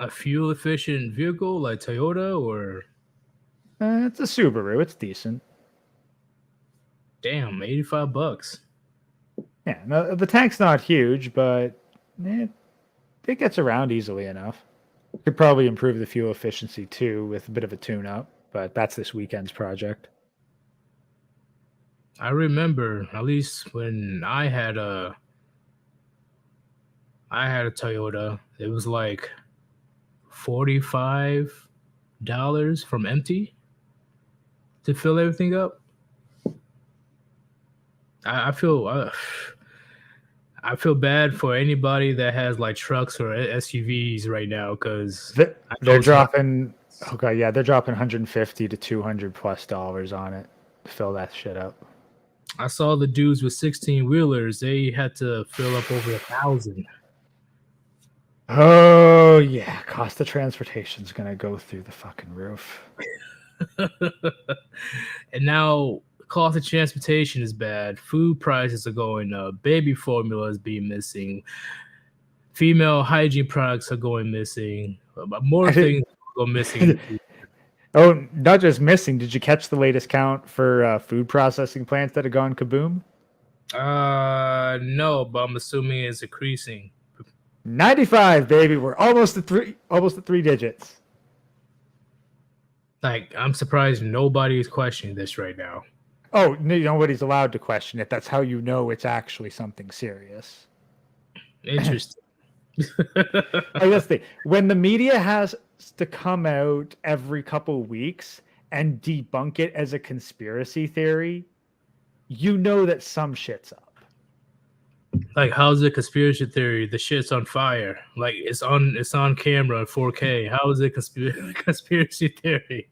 fuel efficient vehicle like Toyota or? It's a Subaru. It's decent. Damn, $85. Yeah, no, the tank's not huge, but it gets around easily enough. Could probably improve the fuel efficiency too with a bit of a tune-up, but that's this weekend's project. I remember at least when I had a Toyota, it was like $45 from empty to fill everything up. I feel bad for anybody that has like trucks or SUVs right now because They're dropping. Oh god, yeah, they're dropping 150 to 200 plus dollars on it to fill that shit up. I saw the dudes with 16 wheelers. They had to fill up over 1,000. Oh yeah, cost of transportation's gonna go through the fucking roof. And now cost of transportation is bad. Food prices are going up. Baby formula is being missing. Female hygiene products are going missing. More things go missing. Oh, not just missing. Did you catch the latest count for food processing plants that have gone kaboom? No, but I'm assuming it's increasing. 95, baby. We're almost at three digits. Like, I'm surprised nobody is questioning this right now. Oh, nobody's allowed to question it. That's how you know it's actually something serious. Interesting. I guess when the media has to come out every couple weeks and debunk it as a conspiracy theory, you know that some shit's up. Like, how's it conspiracy theory? The shit's on fire. Like, it's on camera in 4K. How is it conspiracy theory?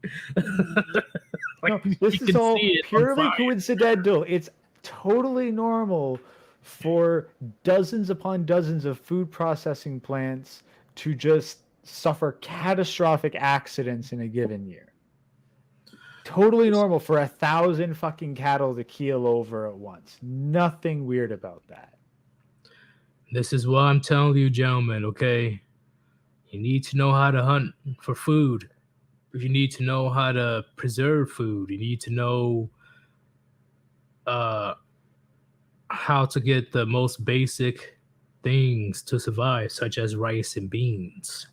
Like, no, this is all purely coincidental. It's totally normal for dozens upon dozens of food processing plants to just suffer catastrophic accidents in a given year. Totally normal for 1,000 fucking cattle to keel over at once. Nothing weird about that. This is what I'm telling you, gentlemen, okay? You need to know how to hunt for food. You need to know how to preserve food. You need to know how to get the most basic things to survive, such as rice and beans.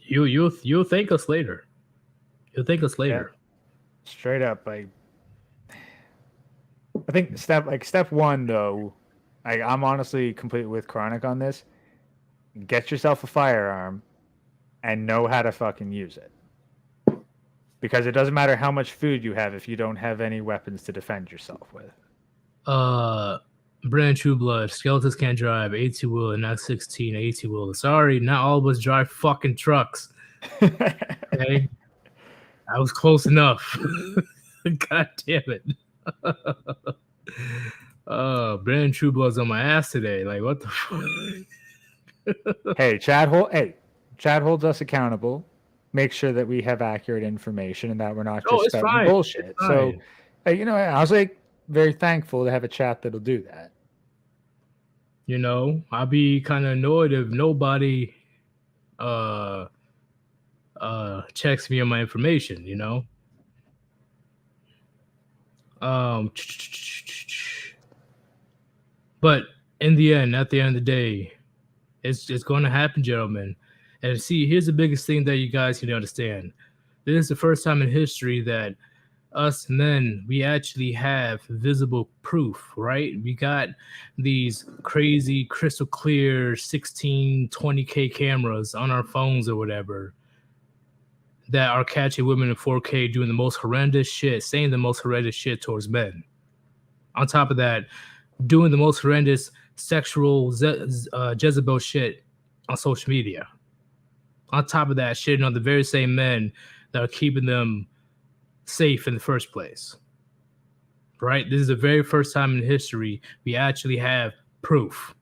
You'll thank us later. You'll thank us later. Yeah. Straight up, I think step one though, I'm honestly completely with Chronic on this. Get yourself a firearm and know how to fucking use it. Because it doesn't matter how much food you have if you don't have any weapons to defend yourself with. Brand True Blood, Skeletons Can't Drive, 18-wheeler, not 16, 18-wheeler. Sorry, not all of us drive fucking trucks. Okay? I was close enough. God damn it. Brand True Blood's on my ass today. Like, what the fuck? Hey, Chad holds us accountable. Make sure that we have accurate information and that we're not just spouting bullshit. So, hey, I was like very thankful to have a chat that'll do that. I'll be kind of annoyed if nobody checks me on my information, But in the end, at the end of the day, it's going to happen, gentlemen. And see, here's the biggest thing that you guys need to understand. This is the first time in history that us men, we actually have visible proof, right? We got these crazy crystal clear 16, 20K cameras on our phones or whatever that are catching women in 4K doing the most horrendous shit, saying the most horrendous shit towards men. On top of that, doing the most horrendous sexual Jezebel shit on social media. On top of that, shitting on the very same men that are keeping them safe in the first place. Right? This is the very first time in history we actually have proof.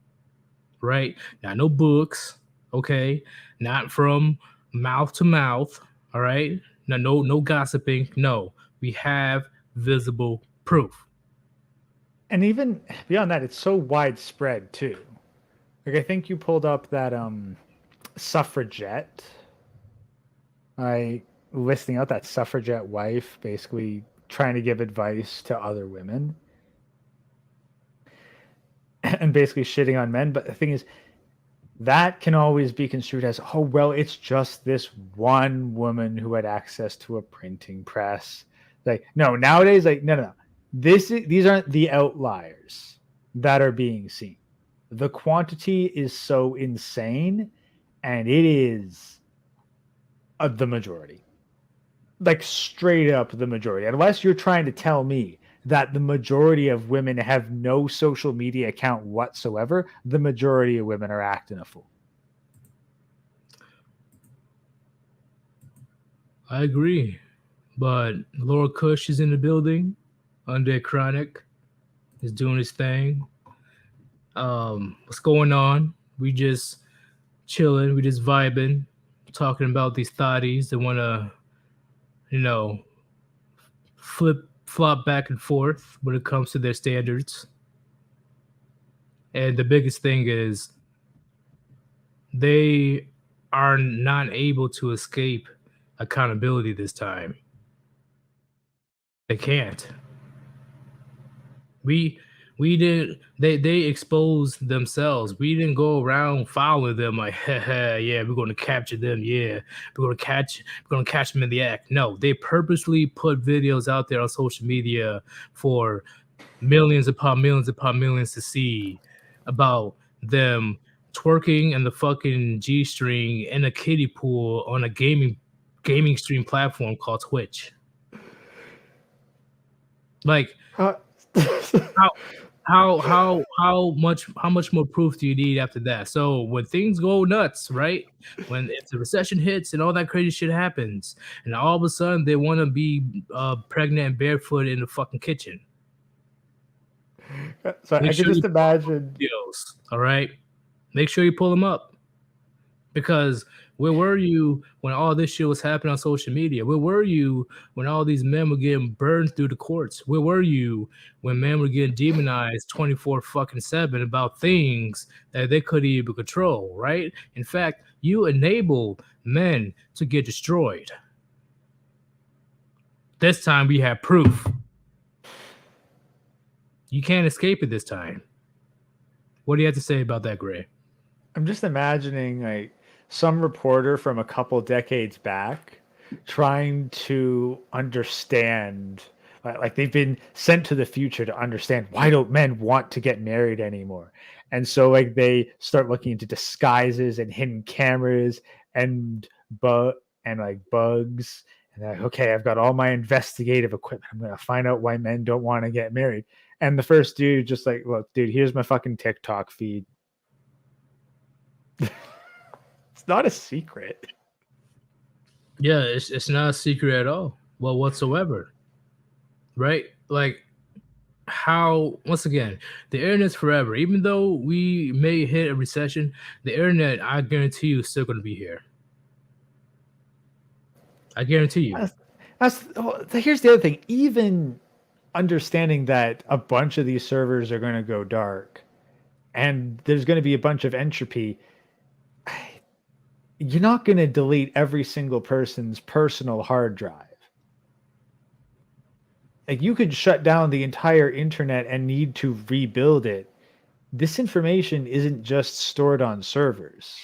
Right? Now, no books, okay? Not from mouth to mouth, all right? No gossiping. No, we have visible proof. And even beyond that, it's so widespread too. Like, I think you pulled up that suffragette, listing out that suffragette wife basically trying to give advice to other women and basically shitting on men. But the thing is, that can always be construed as, oh, well, it's just this one woman who had access to a printing press. Like, no, nowadays, like, no. These aren't the outliers that are being seen. The quantity is so insane, and it is the majority. Like, straight up the majority. Unless you're trying to tell me that the majority of women have no social media account whatsoever, the majority of women are acting a fool. I agree. But Lord Kush is in the building. Undead Chronic is doing his thing. What's going on? We just chilling, we just vibing, talking about these thotties that want to, flop back and forth when it comes to their standards. And the biggest thing is they are not able to escape accountability this time. They can't. We did they exposed themselves. We didn't go around following them like, yeah, we're gonna capture them. Yeah, we're gonna catch them in the act. No, they purposely put videos out there on social media for millions upon millions upon millions to see about them twerking in the fucking G string in a kiddie pool on a gaming stream platform called Twitch. Like how much more proof do you need after that? So when things go nuts, right? If the recession hits and all that crazy shit happens, and all of a sudden they want to be pregnant and barefoot in the fucking kitchen. So I can just imagine videos, all right? Make sure you pull them up. Because where were you when all this shit was happening on social media? Where were you when all these men were getting burned through the courts? Where were you when men were getting demonized 24/7 about things that they couldn't even control, right? In fact, you enable men to get destroyed. This time we have proof. You can't escape it this time. What do you have to say about that, Gray? I'm just imagining like some reporter from a couple decades back trying to understand, like they've been sent to the future to understand, why don't men want to get married anymore? And so like they start looking into disguises and hidden cameras and bugs, and they're like, okay, I've got all my investigative equipment. I'm going to find out why men don't want to get married. And the first dude just like, look, dude, here's my fucking TikTok feed. It's not a secret. Yeah, it's not a secret at all. Well, whatsoever. Right? Like how, once again, the internet's forever. Even though we may hit a recession, the internet, I guarantee you, is still going to be here. I guarantee you. Here's the other thing. Even understanding that a bunch of these servers are going to go dark and there's going to be a bunch of entropy, you're not going to delete every single person's personal hard drive. Like, you could shut down the entire internet and need to rebuild it. This information isn't just stored on servers.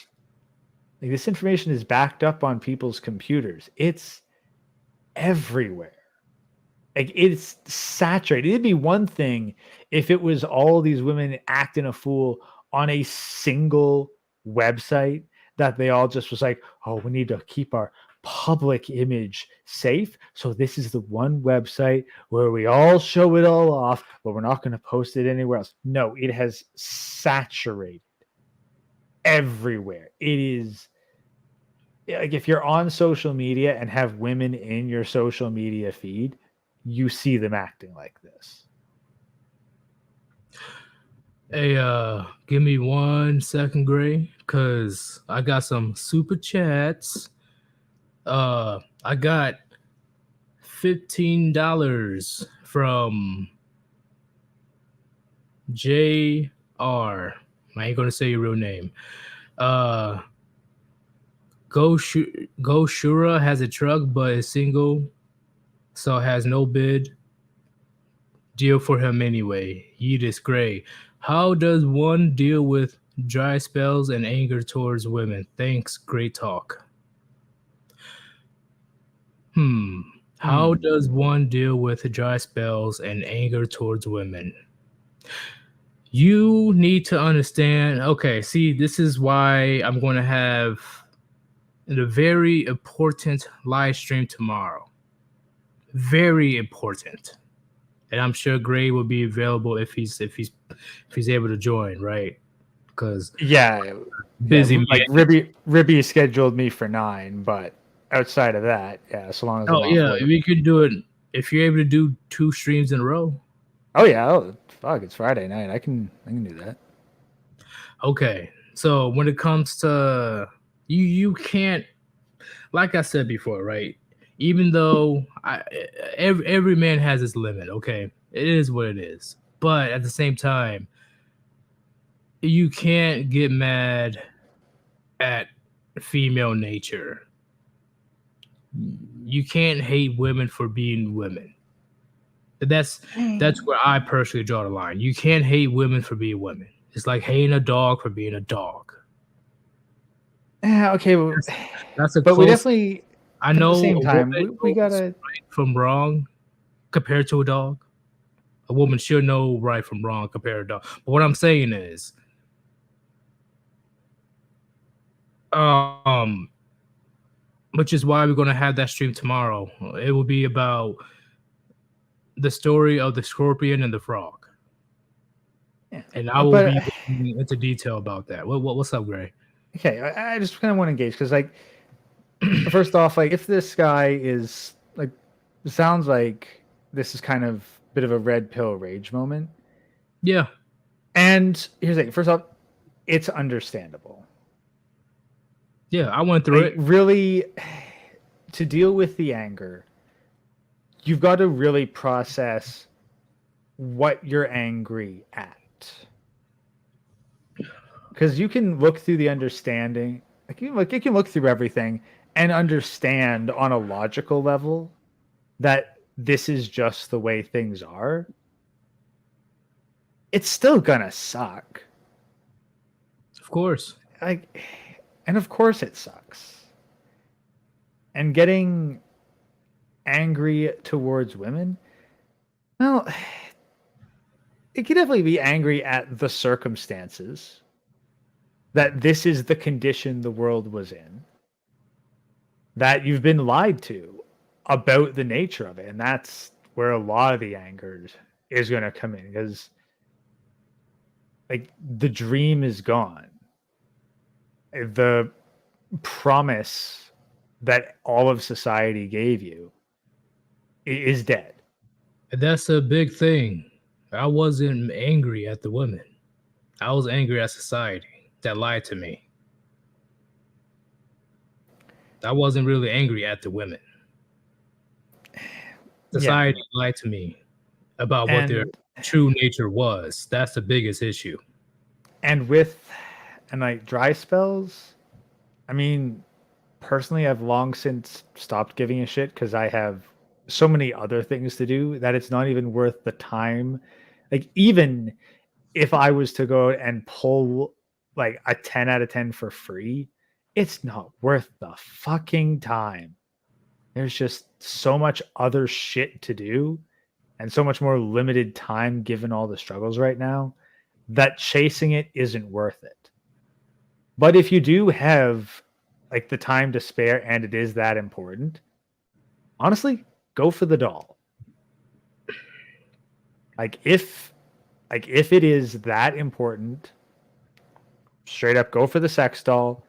Like, this information is backed up on people's computers. It's everywhere. Like, it's saturated. It'd be one thing if it was all these women acting a fool on a single website that they all just was like, oh, we need to keep our public image safe. So this is the one website where we all show it all off, but we're not going to post it anywhere else. No, it has saturated everywhere. It is like, if you're on social media and have women in your social media feed, you see them acting like this. Hey, give me 1 second, Gray, because I got some super chats. I got $15 from JR. I ain't gonna say your real name. Go Shura has a truck but is single, so has no bid. Deal for him anyway. Yeetus Gray. How does one deal with dry spells and anger towards women. Thanks, great talk. How does one deal with dry spells and anger towards women? You need to understand. Okay, see, this is why I'm going to have a very important live stream tomorrow. Very important, and I'm sure Gray will be available if he's able to join, right? Because busy man. Like Ribby scheduled me for 9, but outside of that, yeah, so long as I'm Oh off yeah, work. we could do it if you're able to do 2 streams in a row. Oh yeah, fuck, it's Friday night. I can do that. Okay, so when it comes to you can't, like I said before, right? Even though every man has his limit, okay, it is what it is. But at the same time, you can't get mad at female nature. You can't hate women for being women. That's where I personally draw the line. You can't hate women for being women. It's like hating a dog for being a dog. Yeah, okay, well, that's a but close, we definitely. I know at the same time, we knows gotta right from wrong compared to a dog. A woman should know right from wrong compared to a dog. But what I'm saying is, which is why we're going to have that stream tomorrow. It will be about the story of the scorpion and the frog. Yeah. And I will be going into detail about that. What's up, Gray? Okay, I just kind of want to engage because, like, first off, like, if this guy is like, it sounds like this is kind of a bit of a red pill rage moment. Yeah. And here's the thing. First off, it's understandable. Yeah, I went through it. Really, to deal with the anger, you've got to really process what you're angry at. Because you can look through the understanding, you can look through everything and understand on a logical level that this is just the way things are. It's still gonna suck. Of course. And of course it sucks. And getting angry towards women, well, it could definitely be angry at the circumstances. That this is the condition the world was in. That you've been lied to about the nature of it. And that's where a lot of the anger is going to come in. Because, like, the dream is gone. The promise that all of society gave you is dead. And that's a big thing. I wasn't angry at the women. I was angry at society that lied to me. I wasn't really angry at the women. Society lied to me about what their true nature was. That's the biggest issue. And like dry spells, I mean, personally, I've long since stopped giving a shit because I have so many other things to do that it's not even worth the time. Like, even if I was to go and pull like a 10 out of 10 for free, it's not worth the fucking time. There's just so much other shit to do and so much more limited time given all the struggles right now that chasing it isn't worth it. But if you do have like the time to spare and it is that important, honestly, go for the doll. Like if it is that important, straight up go for the sex doll,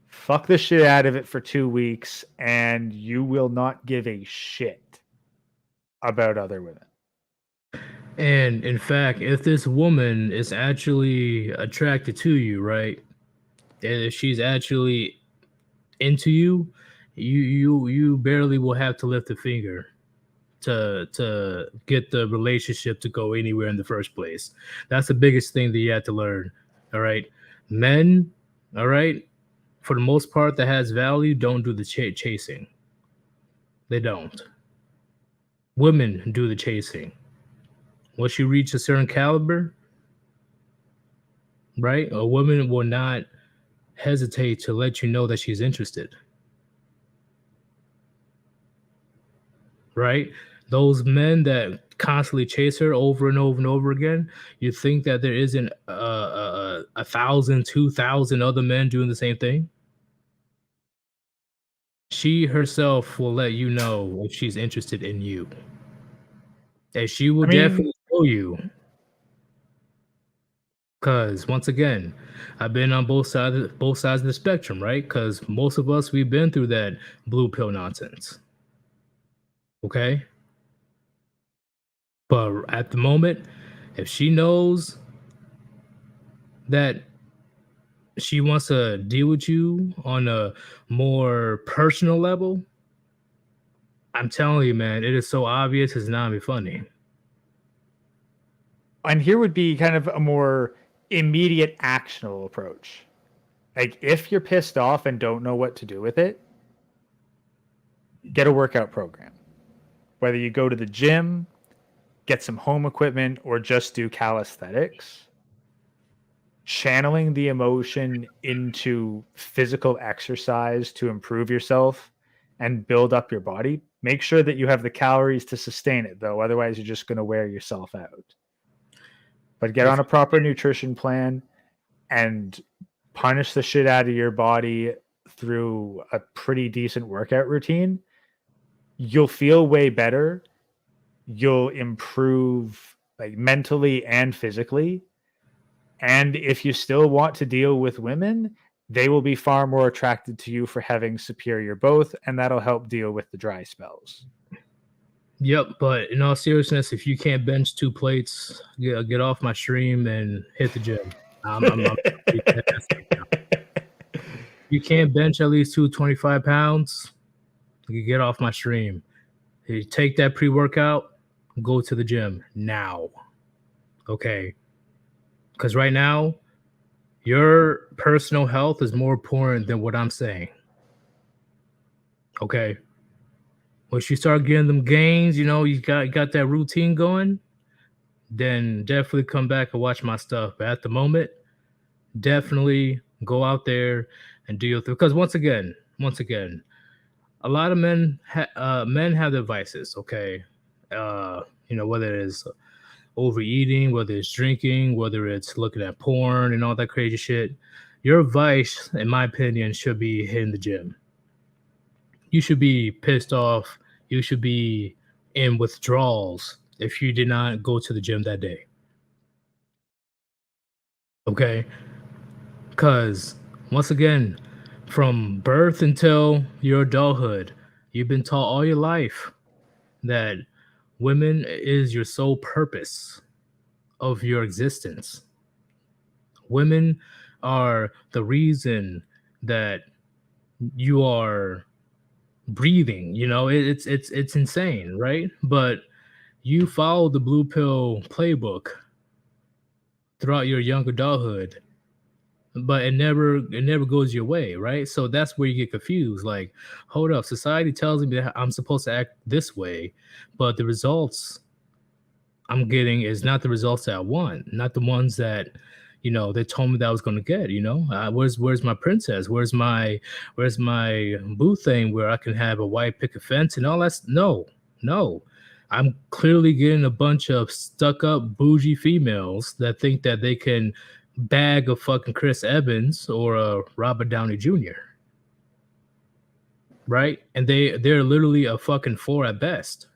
fuck the shit out of it for 2 weeks, and you will not give a shit about other women. And in fact, if this woman is actually attracted to you, right? And if she's actually into you, you barely will have to lift a finger to get the relationship to go anywhere in the first place. That's the biggest thing that you have to learn. All right. Men, all right, for the most part that has value, don't do the chasing. They don't. Women do the chasing. Once you reach a certain caliber, right? A woman will not hesitate to let you know that she's interested, right? Those men that constantly chase her over and over and over again, you think that there isn't 1,000, 2,000 other men doing the same thing? She herself will let you know if she's interested in you. And she will definitely show you. Because once again, I've been on both sides of the spectrum, right? Because most of us, we've been through that blue pill nonsense. Okay? But at the moment, if she knows that she wants to deal with you on a more personal level, I'm telling you, man, it is so obvious it's not even funny. And here would be kind of a more immediate actionable approach. Like if you're pissed off and don't know what to do with it, get a workout program. Whether you go to the gym, get some home equipment, or just do calisthenics, channeling the emotion into physical exercise to improve yourself and build up your body. Make sure that you have the calories to sustain it, though. Otherwise, you're just going to wear yourself out. But get on a proper nutrition plan and punish the shit out of your body through a pretty decent workout routine. You'll feel way better. You'll improve like mentally and physically. And if you still want to deal with women, they will be far more attracted to you for having superior both, and that'll help deal with the dry spells. Yep, but in all seriousness, if you can't bench 2 plates, get off my stream and hit the gym. You can't bench at least 225 pounds, you get off my stream. You take that pre-workout, go to the gym now. Okay. Because right now, your personal health is more important than what I'm saying. Okay. Once you start getting them gains, you know, you got that routine going, then definitely come back and watch my stuff. But at the moment, definitely go out there and do your thing. Because once again, a lot of men have their vices, okay? You know, whether it is overeating, whether it's drinking, whether it's looking at porn and all that crazy shit. Your vice, in my opinion, should be hitting the gym. You should be pissed off. You should be in withdrawals if you did not go to the gym that day. Okay? Because, once again, from birth until your adulthood, you've been taught all your life that women is your sole purpose of your existence. Women are the reason that you are breathing. You know, it's insane, right? But you follow the blue pill playbook throughout your young adulthood, but it never goes your way, right? So that's where you get confused. Like, hold up, society tells me that I'm supposed to act this way, but the results I'm getting is not the results that I want, not the ones that, you know, they told me that I was going to get. You know, where's my princess? Where's my boo thing where I can have a white picket fence and all that? No. I'm clearly getting a bunch of stuck up bougie females that think that they can bag a fucking Chris Evans or a Robert Downey Jr. Right? And they're literally a fucking 4 at best.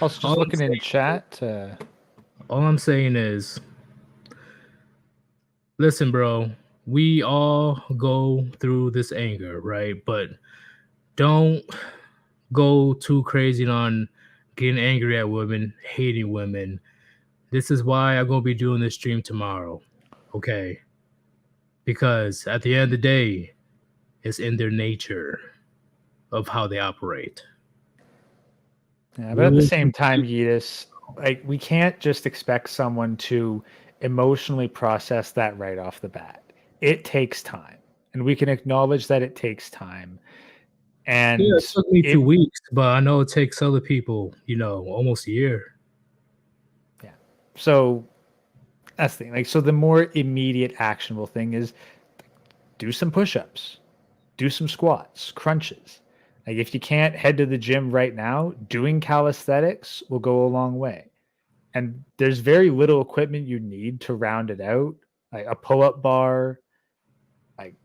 Also, just looking in chat. All I'm saying is, listen, bro, we all go through this anger, right? But don't go too crazy on getting angry at women, hating women. This is why I'm going to be doing this stream tomorrow, okay? Because at the end of the day, it's in their nature of how they operate. Yeah, but at the same time, Yeetus, like, we can't just expect someone to emotionally process that right off the bat. It takes time, and we can acknowledge that it takes time. And yeah, it took me 2 weeks, but I know it takes other people, you know, almost a year. Yeah. So That's the thing. Like, so the more immediate actionable thing is do some push-ups, do some squats, crunches. Like, if you can't head to the gym right now, doing calisthenics will go a long way. And there's very little equipment you need to round it out, like a pull-up bar, like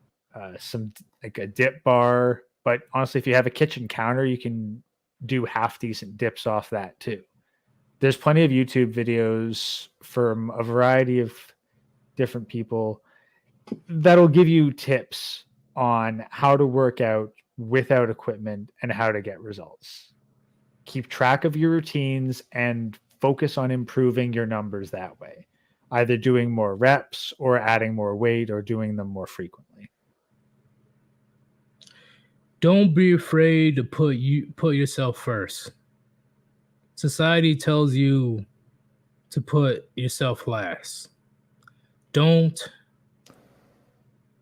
some like a dip bar. But honestly, if you have a kitchen counter, you can do half decent dips off that too. There's plenty of YouTube videos from a variety of different people that'll give you tips on how to work out without equipment and how to get results. Keep track of your routines and focus on improving your numbers that way, either doing more reps or adding more weight or doing them more frequently. Don't be afraid to put yourself first. Society tells you to put yourself last. Don't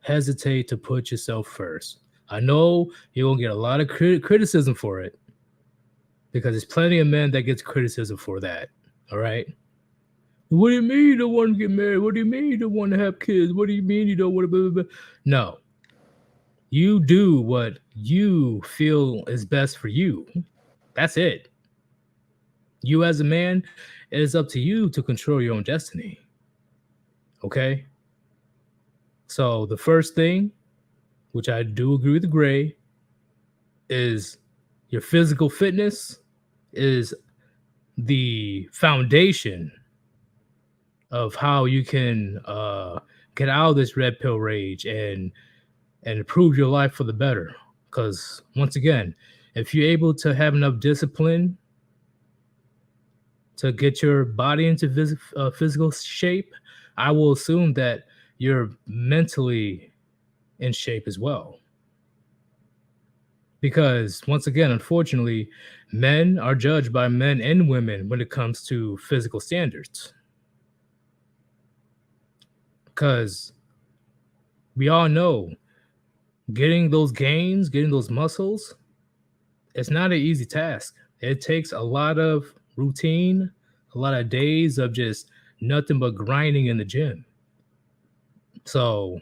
hesitate to put yourself first. I know you're going to get a lot of criticism for it, because there's plenty of men that gets criticism for that. All right? What do you mean you don't want to get married? What do you mean you don't want to have kids? What do you mean you don't want to blah, blah, blah? No. You do what you feel is best for you. That's it. You as a man, it is up to you to control your own destiny. Okay? So the first thing, which I do agree with Gray, is your physical fitness is the foundation of how you can get out of this red pill rage and improve your life for the better. Because once again, if you're able to have enough discipline to get your body into physical shape, I will assume that you're mentally in shape as well. Because once again, unfortunately, men are judged by men and women when it comes to physical standards. Because we all know getting those gains, getting those muscles, it's not an easy task. It takes a lot of routine, a lot of days of just nothing but grinding in the gym. So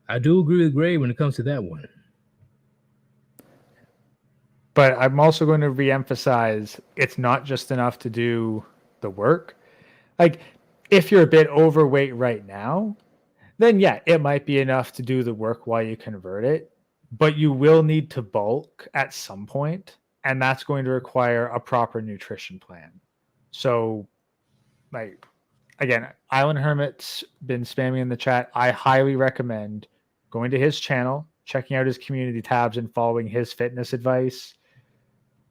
I do agree with Gray when it comes to that one. But I'm also going to reemphasize it's not just enough to do the work. Like, if you're a bit overweight right now, then yeah, it might be enough to do the work while you convert it. But you will need to bulk at some point, and that's going to require a proper nutrition plan. So, like, again, Island Hermit's been spamming in the chat. I highly recommend going to his channel, checking out his community tabs, and following his fitness advice.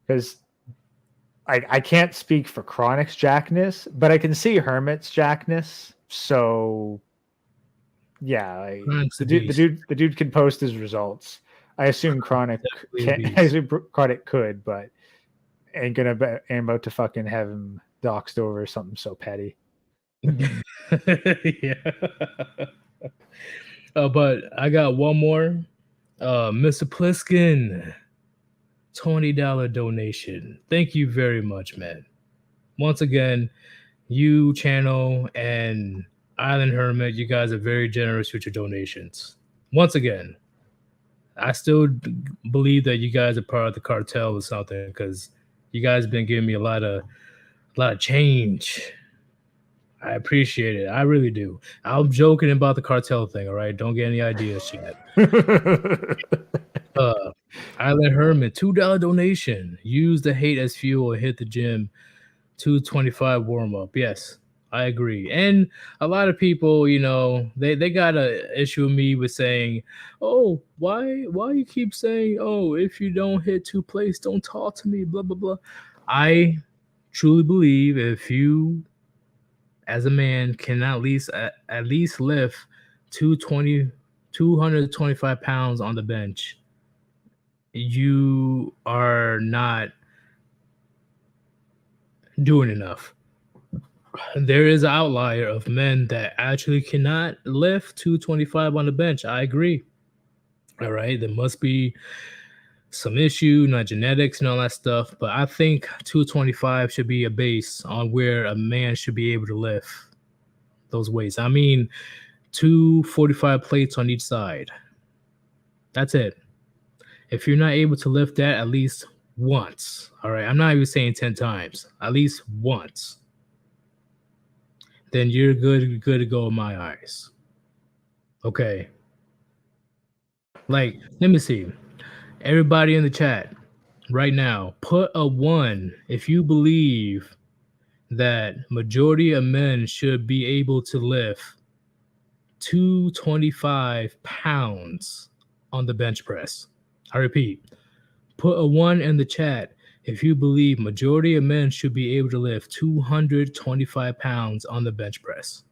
Because I can't speak for Chronic's jackness, but I can see Hermit's jackness. So yeah, like, the dude can post his results. I assume Chronic could, but ain't about to fucking have him doxed over something so petty. Yeah. But I got one more. Mr. Pliskin, $20 donation. Thank you very much, man. Once again, you, Channel, and Island Hermit, you guys are very generous with your donations. Once again, I still believe that you guys are part of the cartel or something, because you guys been giving me a lot of change. I appreciate it. I really do. I'm joking about the cartel thing, all right? Don't get any ideas yet. Island Hermit, $2 donation. Use the hate as fuel and hit the gym. 225 warm up. Yes, I agree. And a lot of people, you know, they got an issue with me with saying, oh, why you keep saying, oh, if you don't hit 2 plates, don't talk to me, blah, blah, blah. I truly believe if you, as a man, can at least lift 225 pounds on the bench, you are not doing enough. There is an outlier of men that actually cannot lift 225 on the bench. I agree. All right. There must be some issue, not genetics and all that stuff. But I think 225 should be a base on where a man should be able to lift. those weights. I mean, 245 plates on each side. That's it. If you're not able to lift that at least once, all right, I'm not even saying 10 times, at least once, then you're good to go in my eyes. Okay. Like, let me see. Everybody in the chat right now, put a 1 if you believe that majority of men should be able to lift 225 pounds on the bench press. I repeat, put a 1 in the chat if you believe majority of men should be able to lift 225 pounds on the bench press.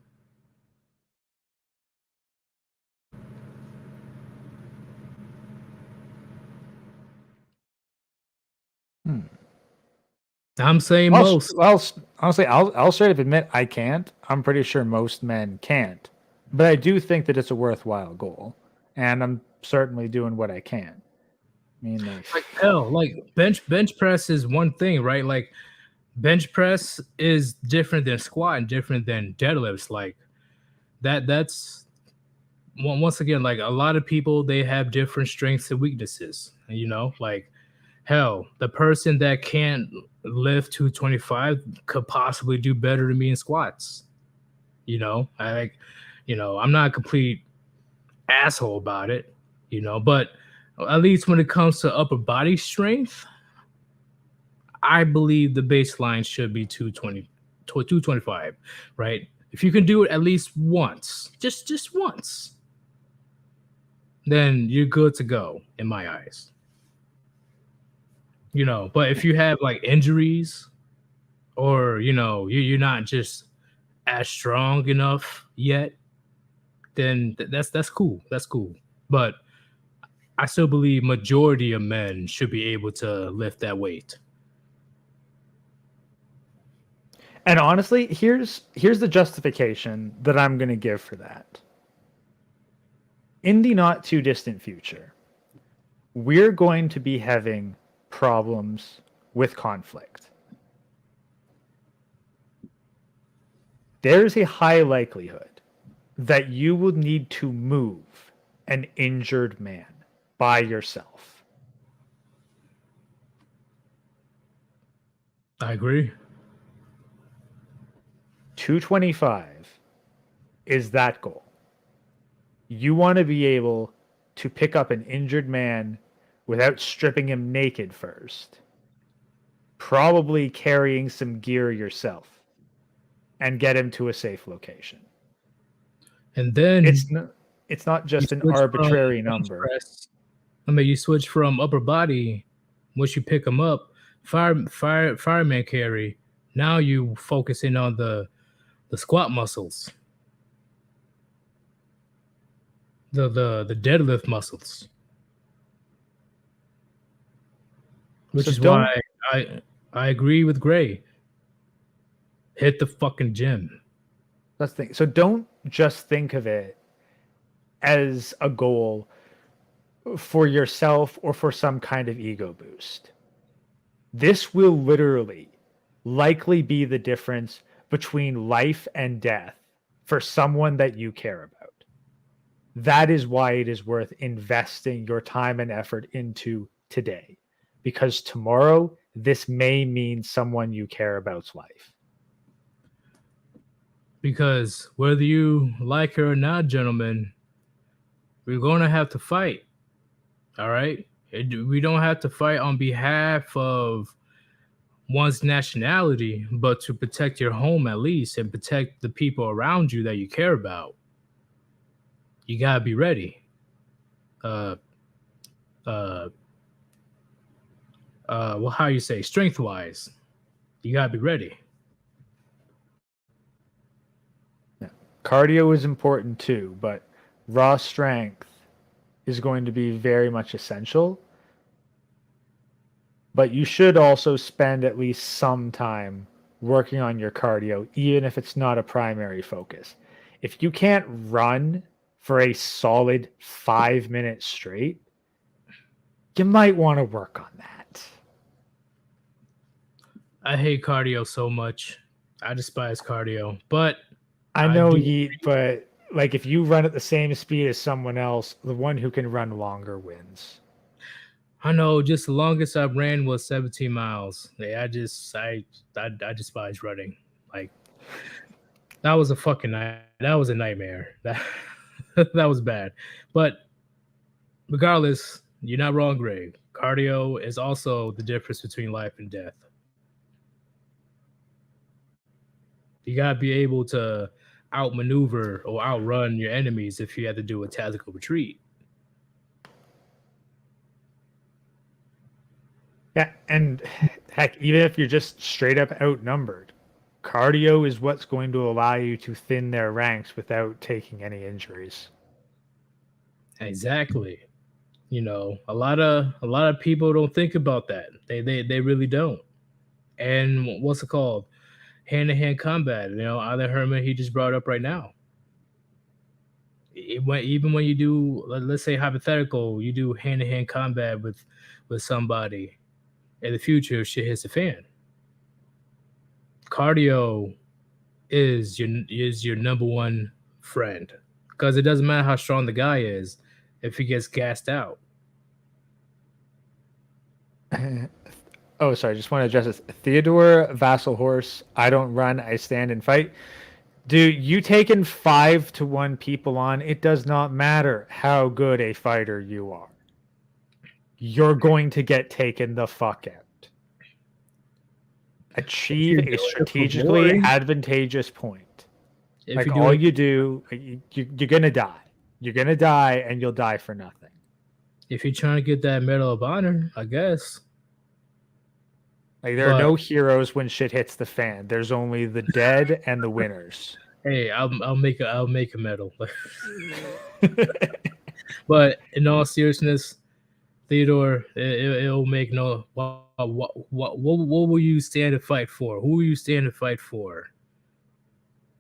I'm saying most. Honestly, I'll straight up admit I can't. I'm pretty sure most men can't, but I do think that it's a worthwhile goal, and I'm certainly doing what I can. I mean, Like hell, like bench press is one thing, right? Like bench press is different than squat and different than deadlifts. Like that's once again, like a lot of people, they have different strengths and weaknesses. You know, like hell, the person that can't lift 225 could possibly do better than me in squats. You know, I'm not a complete asshole about it, but at least when it comes to upper body strength, I believe the baseline should be 225, right? If you can do it at least once, just once, then you're good to go in my eyes. But if you have like injuries or, you're not just as strong enough yet, then that's cool. That's cool. But I still believe majority of men should be able to lift that weight. and honestly, here's the justification that I'm going to give for that. In the not too distant future, we're going to be having problems with conflict. There's a high likelihood that you will need to move an injured man by yourself. I agree. 225 is that goal. You want to be able to pick up an injured man without stripping him naked first, probably carrying some gear yourself, and get him to a safe location. And then it's not just an arbitrary number. You switch from upper body once you pick them up, fireman carry. Now you focusing on the squat muscles, the deadlift muscles, which is why I agree with Gray. Hit the fucking gym. That's the thing. So don't just think of it as a goal for yourself or for some kind of ego boost. This will literally likely be the difference between life and death for someone that you care about. That is why it is worth investing your time and effort into today, because tomorrow this may mean someone you care about's life. Because whether you like it or not, gentlemen, we're going to have to fight. All right? We don't have to fight on behalf of one's nationality, but to protect your home at least and protect the people around you that you care about. You got to be ready. Well, how you say, strength-wise, you got to be ready. Cardio is important too, but raw strength is going to be very much essential. But you should also spend at least some time working on your cardio, even if it's not a primary focus. If you can't run for a solid 5 minutes straight, you might want to work on that. I hate cardio so much. I despise cardio, but I know Yeet, but like if you run at the same speed as someone else, the one who can run longer wins. I know. Just the longest I ran was 17 miles. Yeah, I despise running. Like that was a fucking night. That was a nightmare. That that was bad. But regardless, you're not wrong, Greg. Cardio is also the difference between life and death. You gotta be able to outmaneuver or outrun your enemies if you have to do a tactical retreat. Yeah, and heck, even if you're just straight up outnumbered, cardio is what's going to allow you to thin their ranks without taking any injuries. Exactly. You know, a lot of people don't think about that. They really don't. And what's it called? Hand-to-hand combat. You know, Other Herman he just brought up right now. Even when you do, let's say hypothetical, you do hand-to-hand combat with somebody in the future, shit hits the fan. Cardio is your number one friend because it doesn't matter how strong the guy is if he gets gassed out. Oh, sorry. Just want to address this. Theodore Vassalhorse. I don't run. I stand and fight. Dude, you taking 5-1 people on. It does not matter how good a fighter you are. You're going to get taken the fuck out. Achieve a strategically advantageous point. Like all you do, you're gonna die. You're gonna die, and you'll die for nothing. If you're trying to get that Medal of Honor, I guess. Like there are no heroes when shit hits the fan. There's only the dead and the winners. Hey, I'll make a medal. But in all seriousness, Theodore, it'll make no. What will you stand to fight for? Who will you stand to fight for?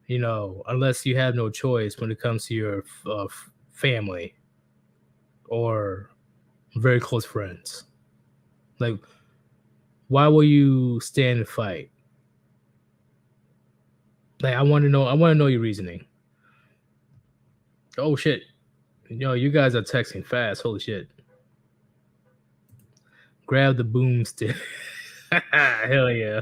You know, unless you have no choice when it comes to your family or very close friends. Like, why will you stand and fight? Like, I want to know your reasoning. Oh shit. Yo, you guys are texting fast. Holy shit. Grab the boomstick. Hell yeah.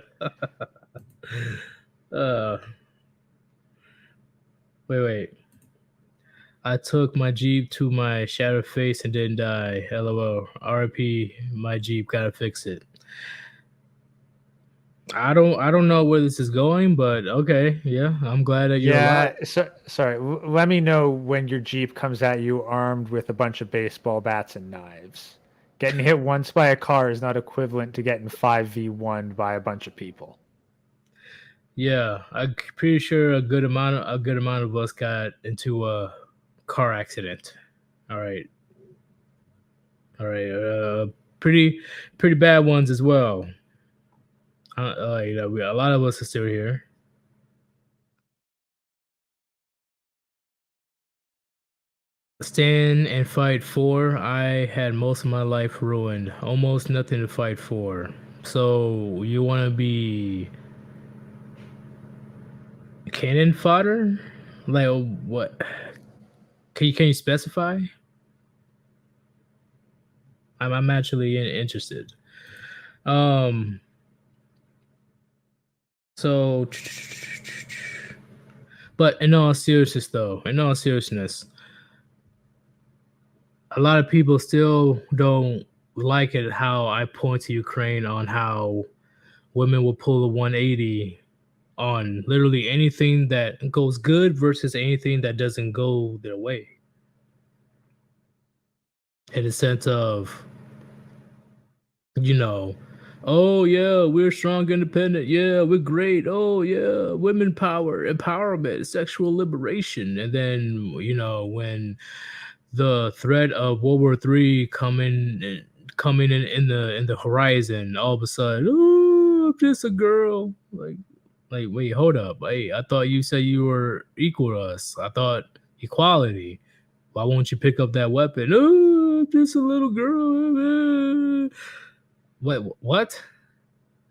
Wait. I took my Jeep to my shattered face and didn't die. LOL. RIP, my Jeep, gotta fix it. I don't know where this is going, but okay, yeah, I'm glad that you're alive. Sorry. Let me know when your Jeep comes at you armed with a bunch of baseball bats and knives. Getting hit once by a car is not equivalent to getting 5v1 by a bunch of people. Yeah, I'm pretty sure a good amount of us got into a car accident. All right. Pretty bad ones as well. You know, a lot of us are still here. Stand and fight for. I had most of my life ruined. Almost nothing to fight for. So you want to be cannon fodder? Like what? Can you specify? I'm actually interested. So, but in all seriousness, a lot of people still don't like it how I point to Ukraine on how women will pull a 180 on literally anything that goes good versus anything that doesn't go their way. In a sense of, you know, oh yeah, we're strong, independent. Yeah, we're great. Oh yeah, women power, empowerment, sexual liberation. And then, you know, when the threat of World War III coming in the horizon, all of a sudden, oh, I'm just a girl. Like wait, hold up. Hey, I thought you said you were equal to us. I thought equality. Why won't you pick up that weapon? Oh, I'm just a little girl. What?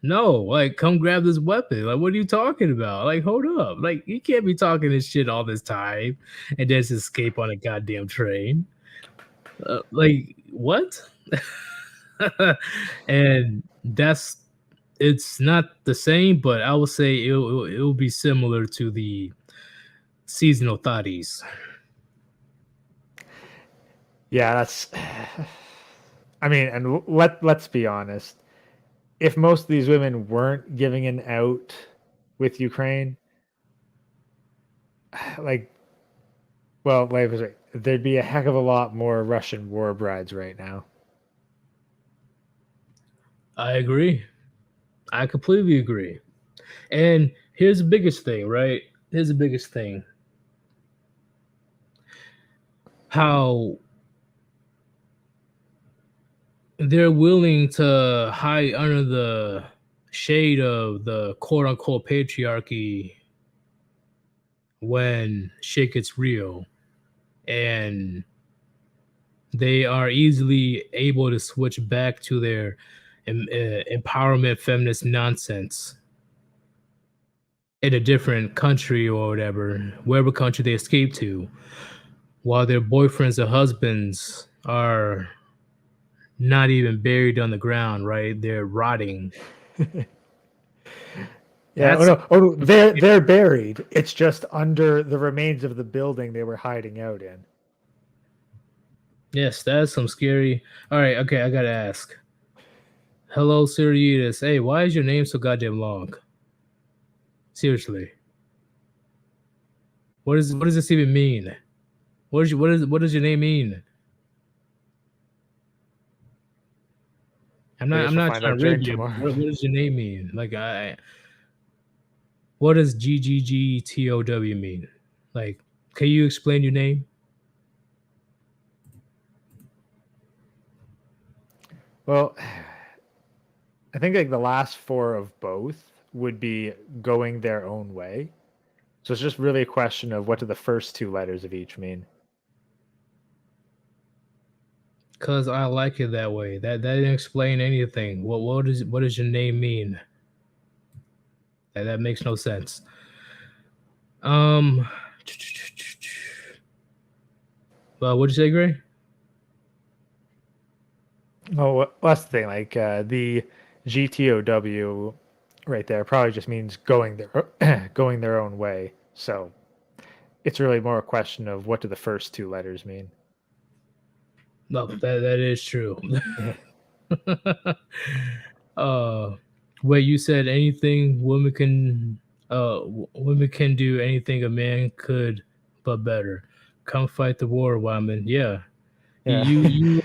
No, like, come grab this weapon. Like, what are you talking about? Like, hold up. Like, you can't be talking this shit all this time and just escape on a goddamn train. Like, what? And it's not the same, but I would say it'll be similar to the seasonal thotties. Yeah, that's. I mean, and let's be honest. If most of these women weren't giving an out with Ukraine, like, well, wait, there'd be a heck of a lot more Russian war brides right now. I agree. I completely agree. And here's the biggest thing, right? Here's the biggest thing. How they're willing to hide under the shade of the quote unquote patriarchy when shit gets real, and they are easily able to switch back to their empowerment feminist nonsense in a different country or whatever, wherever country they escape to, while their boyfriends or husbands are not even buried on the ground, right? They're rotting. Yeah, oh no, they're buried. It's just under the remains of the building they were hiding out in. Yes, that's some scary. All right, okay, I gotta ask. Hello, Sir Yeetus. Hey, why is your name so goddamn long? Seriously. What does this even mean? What does your name mean? I'm guess not we'll find trying out to during rib you. tomorrow. What does your name mean? Like what does GGGTOW mean? Like, can you explain your name? Well, I think like the last four of both would be going their own way. So it's just really a question of what do the first two letters of each mean. Cause I like it that way. That didn't explain anything. What does your name mean? That makes no sense. Well, what'd you say, Gray? Oh, well, that's the thing. Like the GTOW right there probably just means going their going their own way. So it's really more a question of what do the first two letters mean. No, that is true. Wait, you said anything women can do anything a man could, but better. Come fight the war, woman. Yeah. Yeah. You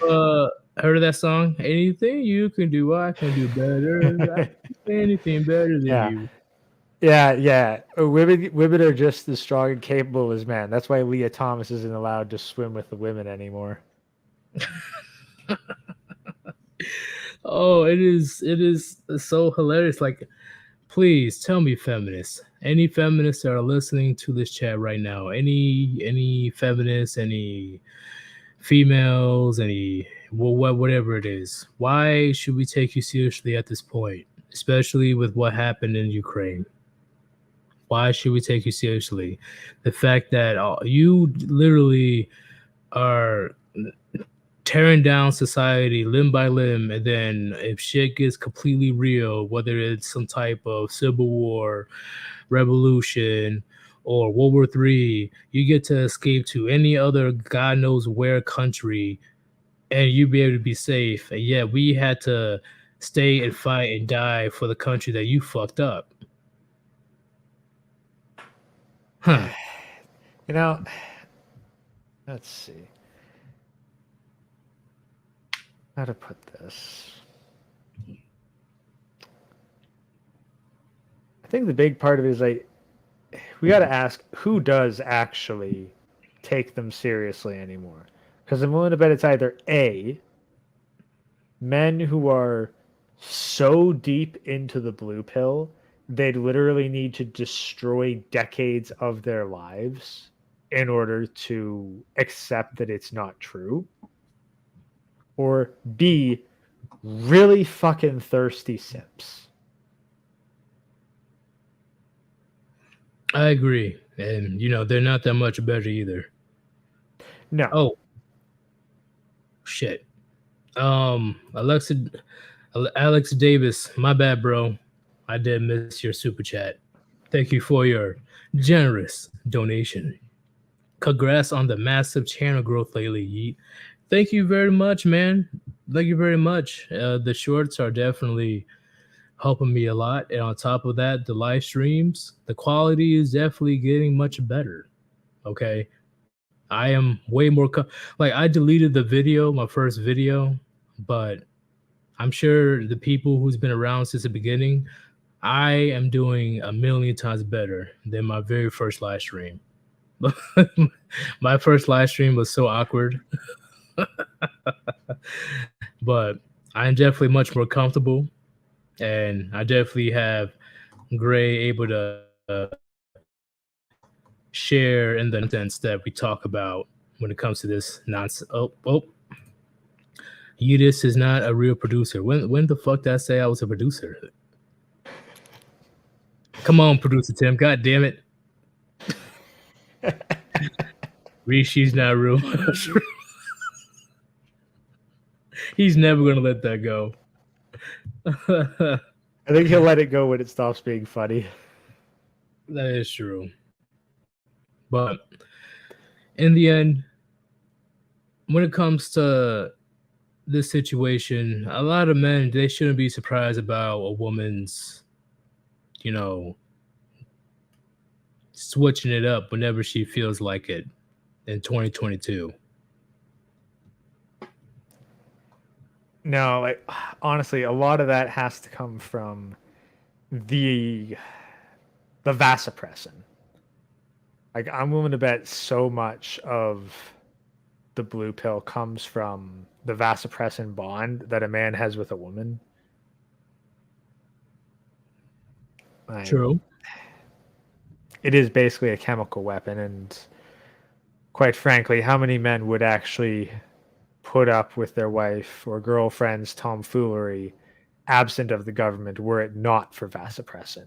heard of that song? Anything you can do, I can do better. I can say anything better than Yeah. you. Yeah. Women are just as strong and capable as men. That's why Leah Thomas isn't allowed to swim with the women anymore. Oh, it is so hilarious. Like, please tell me, feminists, any feminists that are listening to this chat right now, any feminists, any females, any whatever it is, why should we take you seriously at this point, especially with what happened in Ukraine? Why should we take you seriously? The fact that you literally are tearing down society limb by limb, and then if shit gets completely real, whether it's some type of civil war, revolution, or World War III, you get to escape to any other God knows where country, and you be able to be safe. And yeah, we had to stay and fight and die for the country that you fucked up. Huh. You know, let's see. How to put this? I think the big part of it is like we got to ask who does actually take them seriously anymore. Because I'm willing to bet it's either A, men who are so deep into the blue pill, they'd literally need to destroy decades of their lives in order to accept that it's not true. Or B, really fucking thirsty simps. I agree. And, they're not that much better either. No. Oh, shit. Alex Davis, my bad, bro. I did miss your super chat. Thank you for your generous donation. Congrats on the massive channel growth lately, Yeet. Thank you very much, man. Thank you very much. The shorts are definitely helping me a lot. And on top of that, the live streams, the quality is definitely getting much better. Okay. I am way more like I deleted the video, my first video, but I'm sure the people who's been around since the beginning, I am doing a million times better than my very first live stream. My first live stream was so awkward. But I'm definitely much more comfortable, and I definitely have Gray able to share in the nonsense that we talk about when it comes to this nonsense. Oh, Yeetus is not a real producer. When the fuck did I say I was a producer? Come on, producer Tim. God damn it. Rishi's not real. He's never gonna let that go. I think he'll let it go when it stops being funny. That is true. But in the end, when it comes to this situation, a lot of men, they shouldn't be surprised about a woman's, switching it up whenever she feels like it in 2022. No, like honestly, a lot of that has to come from the vasopressin. Like I'm willing to bet so much of the blue pill comes from the vasopressin bond that a man has with a woman. Like, True. it is basically a chemical weapon, and quite frankly, how many men would actually put up with their wife or girlfriend's tomfoolery absent of the government were it not for vasopressin?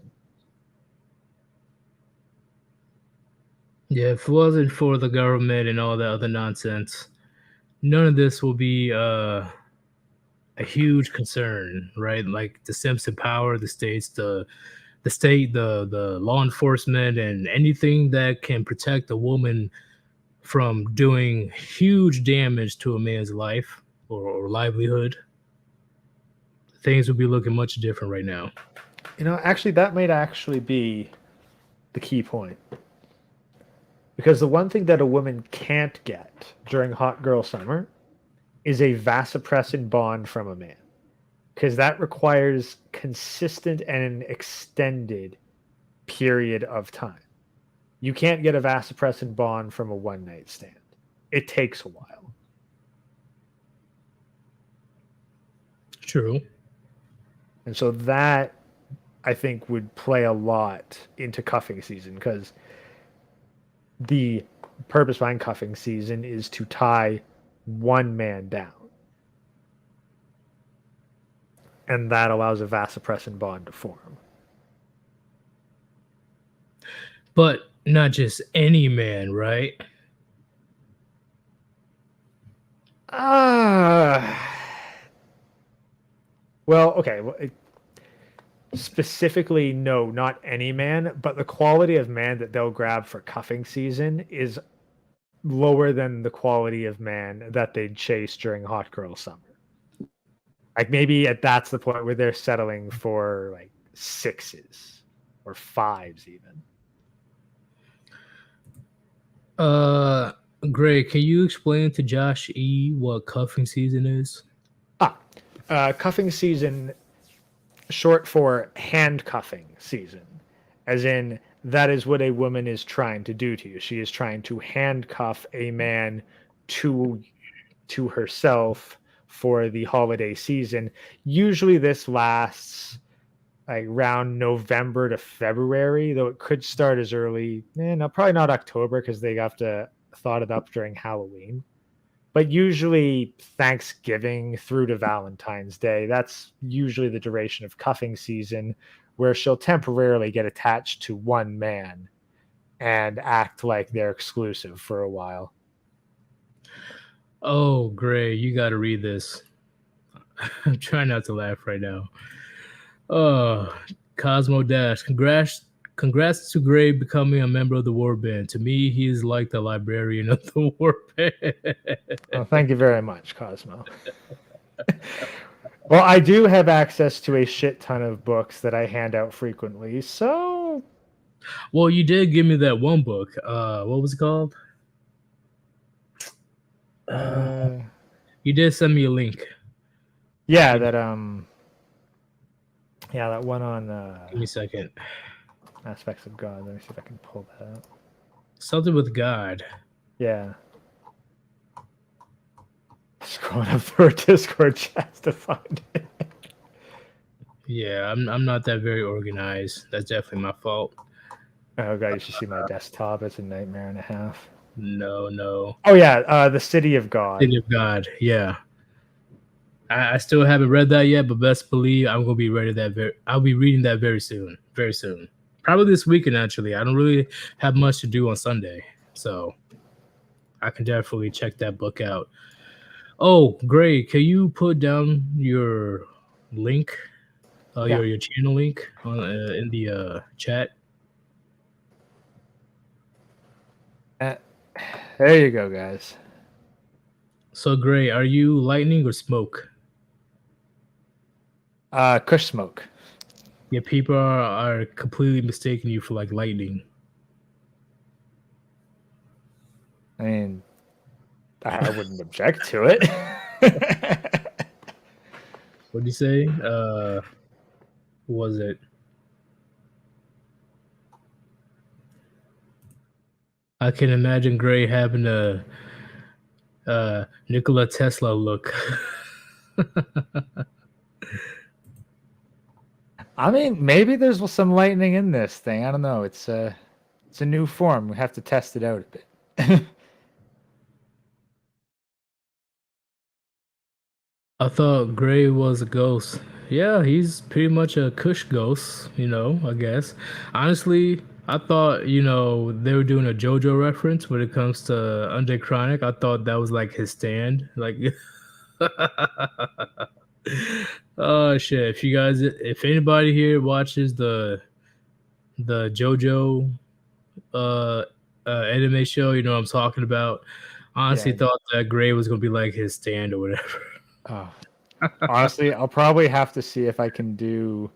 Yeah, if it wasn't for the government and all that other nonsense, none of this will be a huge concern, right? Like the Simpson power, the states, the state, the law enforcement, and anything that can protect a woman from doing huge damage to a man's life or livelihood. Things would be looking much different right now. Actually, that might actually be the key point. Because the one thing that a woman can't get during hot girl summer is a vasopressin bond from a man. Because that requires consistent and an extended period of time. You can't get a vasopressin bond from a one-night stand. It takes a while. True. And so that, I think, would play a lot into cuffing season, because the purpose behind cuffing season is to tie one man down. And that allows a vasopressin bond to form. But not just any man, right? Well, okay. Specifically, no, not any man, but the quality of man that they'll grab for cuffing season is lower than the quality of man that they'd chase during hot girl summer. Like maybe that's the point where they're settling for like 6s or 5s even. Greg, can you explain to Josh E what cuffing season is? Cuffing season, short for handcuffing season, as in that is what a woman is trying to do to you. She is trying to handcuff a man to herself for the holiday season. Usually this lasts like around November to February, though it could start as early, no, probably not October, because they have to thought it up during Halloween. But usually Thanksgiving through to Valentine's Day, that's usually the duration of cuffing season, where she'll temporarily get attached to one man and act like they're exclusive for a while. Oh, Gray, you got to read this. I'm trying not to laugh right now. Cosmo Dash, congrats to Gray becoming a member of the Warband. To me, he is like the librarian of the Warband. Well, thank you very much, Cosmo. Well, I do have access to a shit ton of books that I hand out frequently, so Well, you did give me that one book. What was it called? You did send me a link. yeah, that one on Give me a second. Aspects of God. Let me see if I can pull that up. Something with God. Yeah. Scrolling up through our Discord chat to find it. Yeah, I'm not that very organized. That's definitely my fault. Oh god, you should see my desktop. It's a nightmare and a half. No. Oh yeah, the City of God. City of God. Yeah. I still haven't read that yet, but best believe I'm gonna be I'll be reading that very soon. Very soon. Probably this weekend actually. I don't really have much to do on Sunday. So I can definitely check that book out. Oh, great. Can you put down your link? Yeah. Your channel link on in the chat. There you go, guys. So Gray, are you lightning or smoke? Kush smoke. Yeah, people are completely mistaking you for like lightning. I mean, I wouldn't object to it. What do you say? Who was it? I can imagine Gray having a Nikola Tesla look. I mean, maybe there's some lightning in this thing. I don't know. It's a new form. We have to test it out a bit. I thought Gray was a ghost. Yeah, he's pretty much a Kush ghost, I guess. Honestly, I thought, they were doing a JoJo reference when it comes to Undead Chronic. I thought that was like his stand. Like, oh shit. If anybody here watches the JoJo anime show, you know what I'm talking about. Honestly, Yeah. thought that Gray was gonna be like his stand or whatever. Oh. Honestly, I'll probably have to see if I can do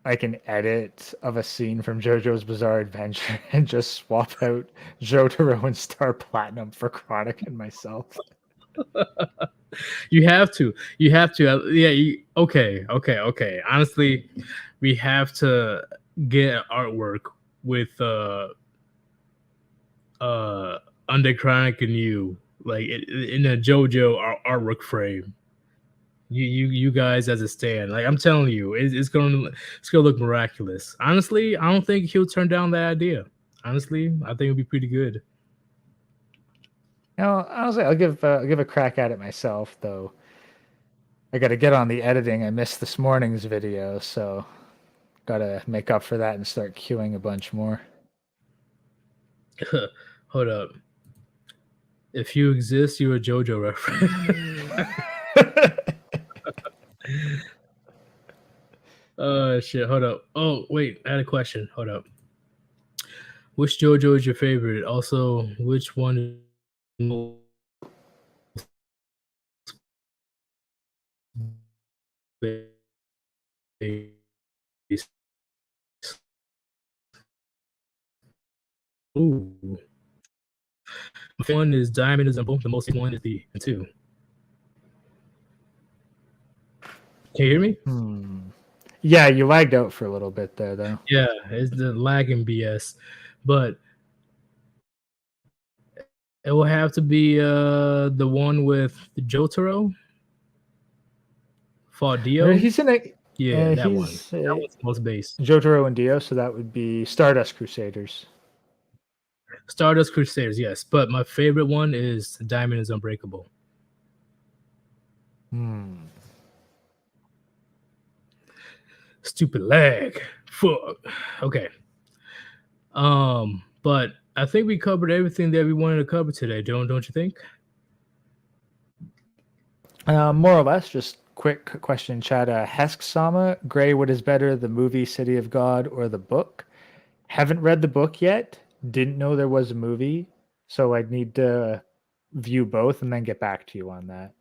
like an edit of a scene from JoJo's Bizarre Adventure and just swap out Jotaro and Star Platinum for Chronic and myself. You have to. Yeah. Okay. Honestly, we have to get artwork with Undead Chronic and you like in a JoJo artwork frame. You guys as a stand, like I'm telling you, it's gonna look miraculous. Honestly, I don't think he'll turn down that idea. Honestly, I think it'll be pretty good. Honestly, I'll give a crack at it myself, though. I got to get on the editing. I missed this morning's video, so got to make up for that and start queuing a bunch more. Hold up. If you exist, you're a JoJo reference. Shit. Hold up. Oh, wait. I had a question. Hold up. Which JoJo is your favorite? Also, which one is most based? Ooh. My favorite one is Diamond is the most one is the 2. Can you hear me? Yeah, you lagged out for a little bit there, though. Yeah, it's the lagging BS, but it will have to be the one with Jotaro. Fought Dio. He's in a that one. That one's the most base. Jotaro and Dio, so that would be Stardust Crusaders. Stardust Crusaders, yes, but my favorite one is Diamond is Unbreakable. Stupid lag. Fuck. Okay. But But I think we covered everything that we wanted to cover today. Don't you think? More or less, just quick question in chat. Hesk Sama, Gray, what is better, the movie City of God or the book? Haven't read the book yet. Didn't know there was a movie. So I'd need to view both and then get back to you on that.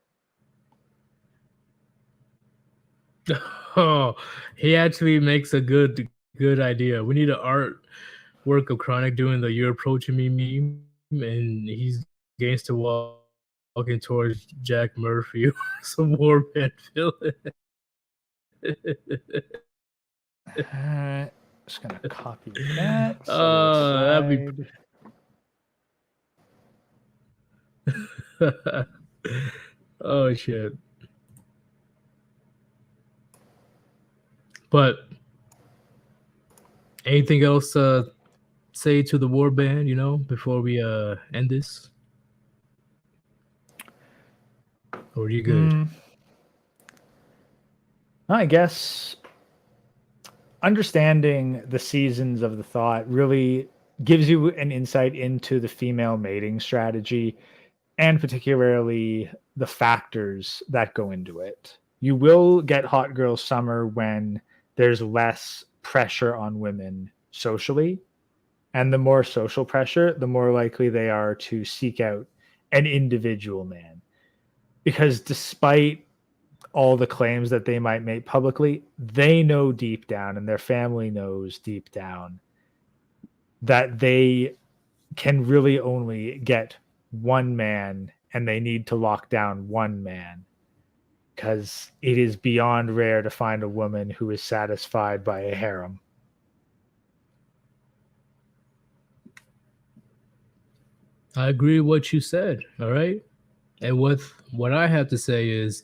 Oh, he actually makes a good idea. We need an artwork of Chronic doing the "You're Approaching Me" meme, and he's gangster walking towards Jack Murphy, some Warband villain. Just gonna copy that. set it That'd be aside. oh shit. But anything else say to the Warband, before we end this? Or are you good? I guess understanding the seasons of the thought really gives you an insight into the female mating strategy and particularly the factors that go into it. You will get hot girl summer when there's less pressure on women socially. And the more social pressure, the more likely they are to seek out an individual man. Because despite all the claims that they might make publicly, they know deep down, and their family knows deep down, that they can really only get one man, and they need to lock down one man. Because it is beyond rare to find a woman who is satisfied by a harem. I agree with what you said, all right? And what I have to say is,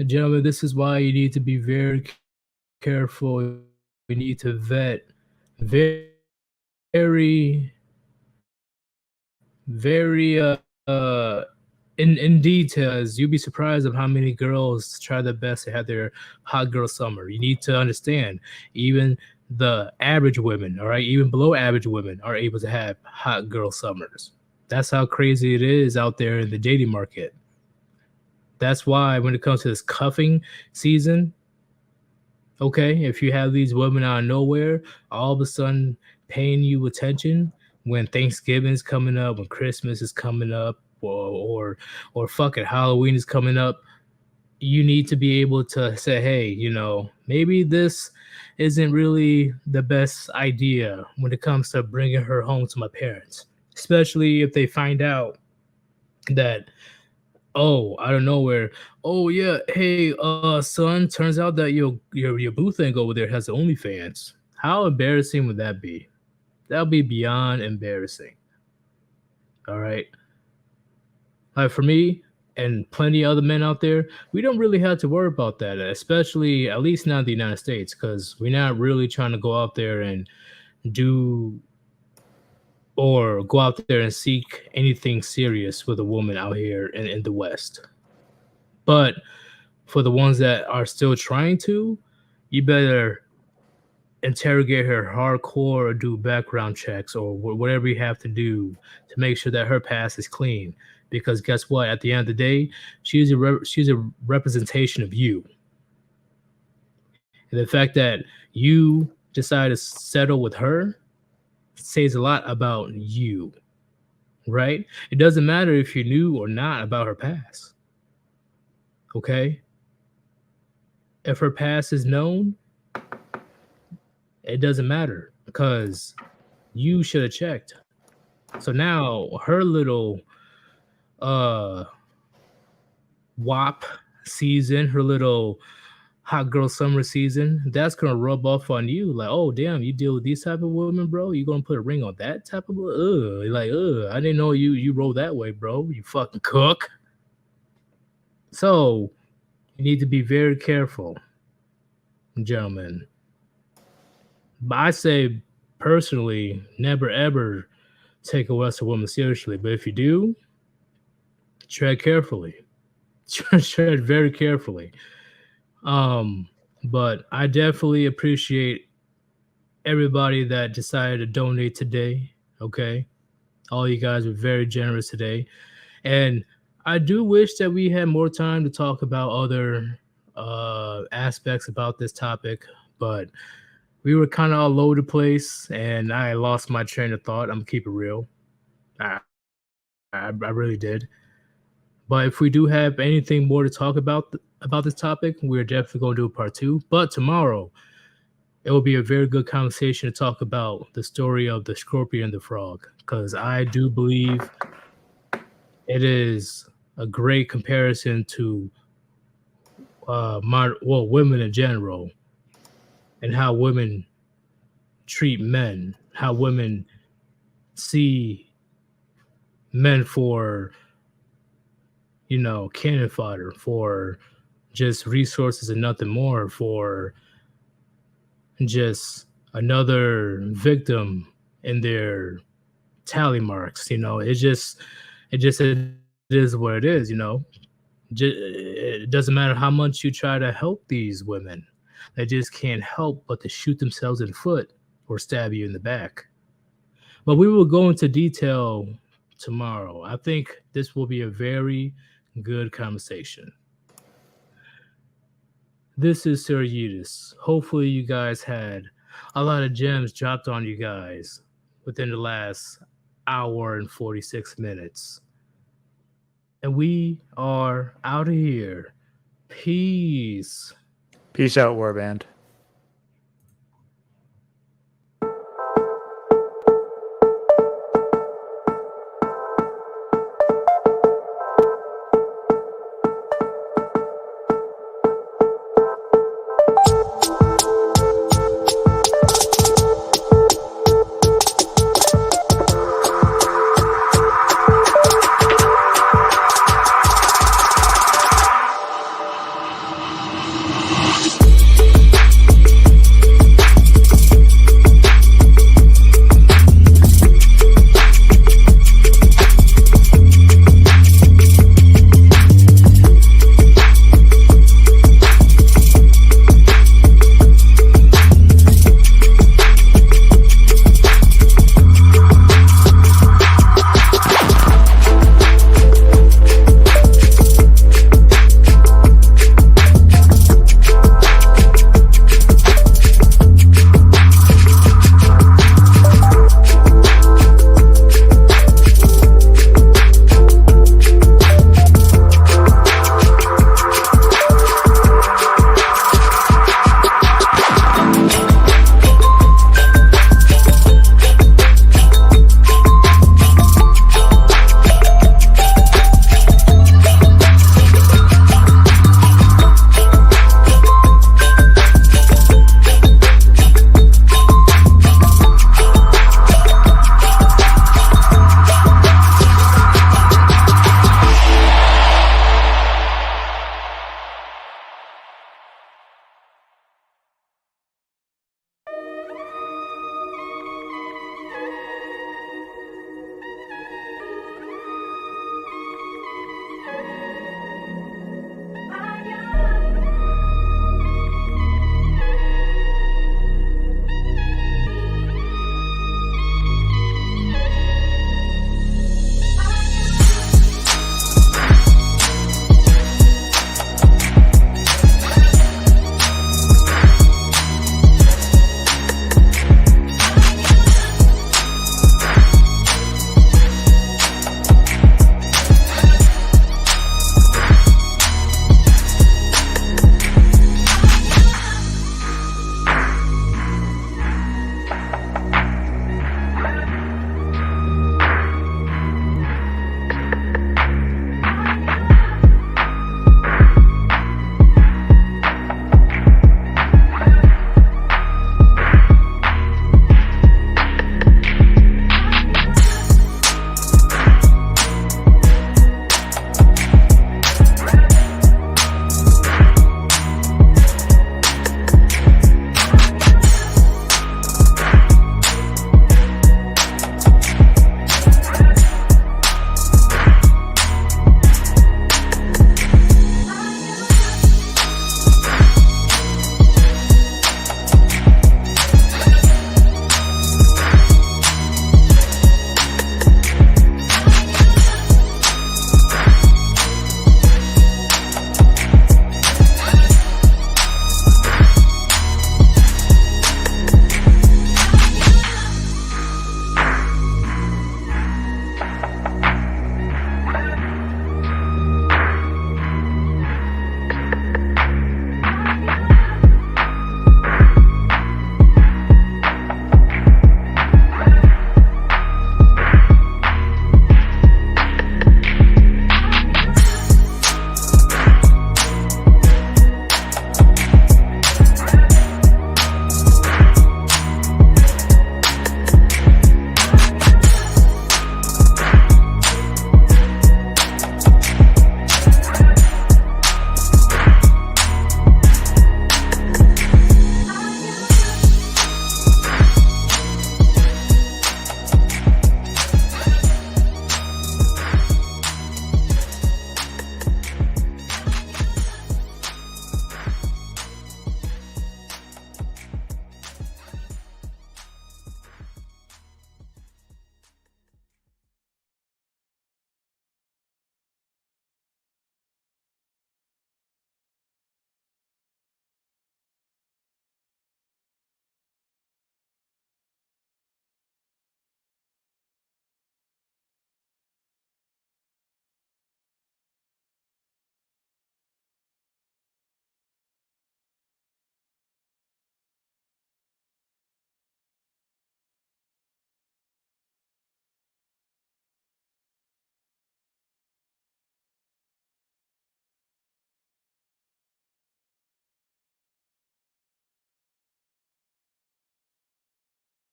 gentlemen, this is why you need to be very careful. We need to vet very, very in details. You'd be surprised of how many girls try their best to have their hot girl summer. You need to understand, even the average women, all right, even below average women are able to have hot girl summers. That's how crazy it is out there in the dating market. That's why when it comes to this cuffing season, okay, if you have these women out of nowhere, all of a sudden paying you attention when Thanksgiving's coming up, when Christmas is coming up, or fucking Halloween is coming up, you need to be able to say, hey, maybe this isn't really the best idea when it comes to bringing her home to my parents, especially if they find out that, oh, out of nowhere, oh yeah, hey, son, turns out that your boo thing over there has OnlyFans. How embarrassing would that be? That would be beyond embarrassing. All right. Like for me and plenty of other men out there, we don't really have to worry about that, especially at least not in the United States, because we're not really trying to go out there and go out there and seek anything serious with a woman out here in the West. But for the ones that are still trying to, you better interrogate her hardcore or do background checks or whatever you have to do to make sure that her past is clean. Because guess what? At the end of the day, she's a representation of you. And the fact that you decide to settle with her says a lot about you, right? It doesn't matter if you knew or not about her past. Okay? If her past is known, it doesn't matter because you should have checked. So now her little WAP season, her little hot girl summer season, that's gonna rub off on you. Like, oh damn, you deal with these type of women, bro. You gonna put a ring on that type of I didn't know you roll that way, bro. You fucking cook. So you need to be very careful, gentlemen. But I say personally, never ever take a Western woman seriously. But if you do, tread carefully. Tread very carefully. But I definitely appreciate everybody that decided to donate today. Okay, all you guys were very generous today, and I do wish that we had more time to talk about other aspects about this topic, but we were kind of all over the place, and I lost my train of thought. I'm gonna keep it real. I really did. But if we do have anything more to talk about this topic, we're definitely going to do a part 2. But tomorrow, it will be a very good conversation to talk about the story of the scorpion and the frog, because I do believe it is a great comparison to women in general, and how women treat men, how women see men for, cannon fodder, for just resources and nothing more, for just another victim in their tally marks. It is what it is. It doesn't matter how much you try to help these women, they just can't help but to shoot themselves in the foot or stab you in the back. But we will go into detail tomorrow. I think this will be a very good conversation. This is Sir Yeetus. Hopefully you guys had a lot of gems dropped on you guys within the last hour and 46 minutes. And we are out of here. Peace. Peace out, Warband.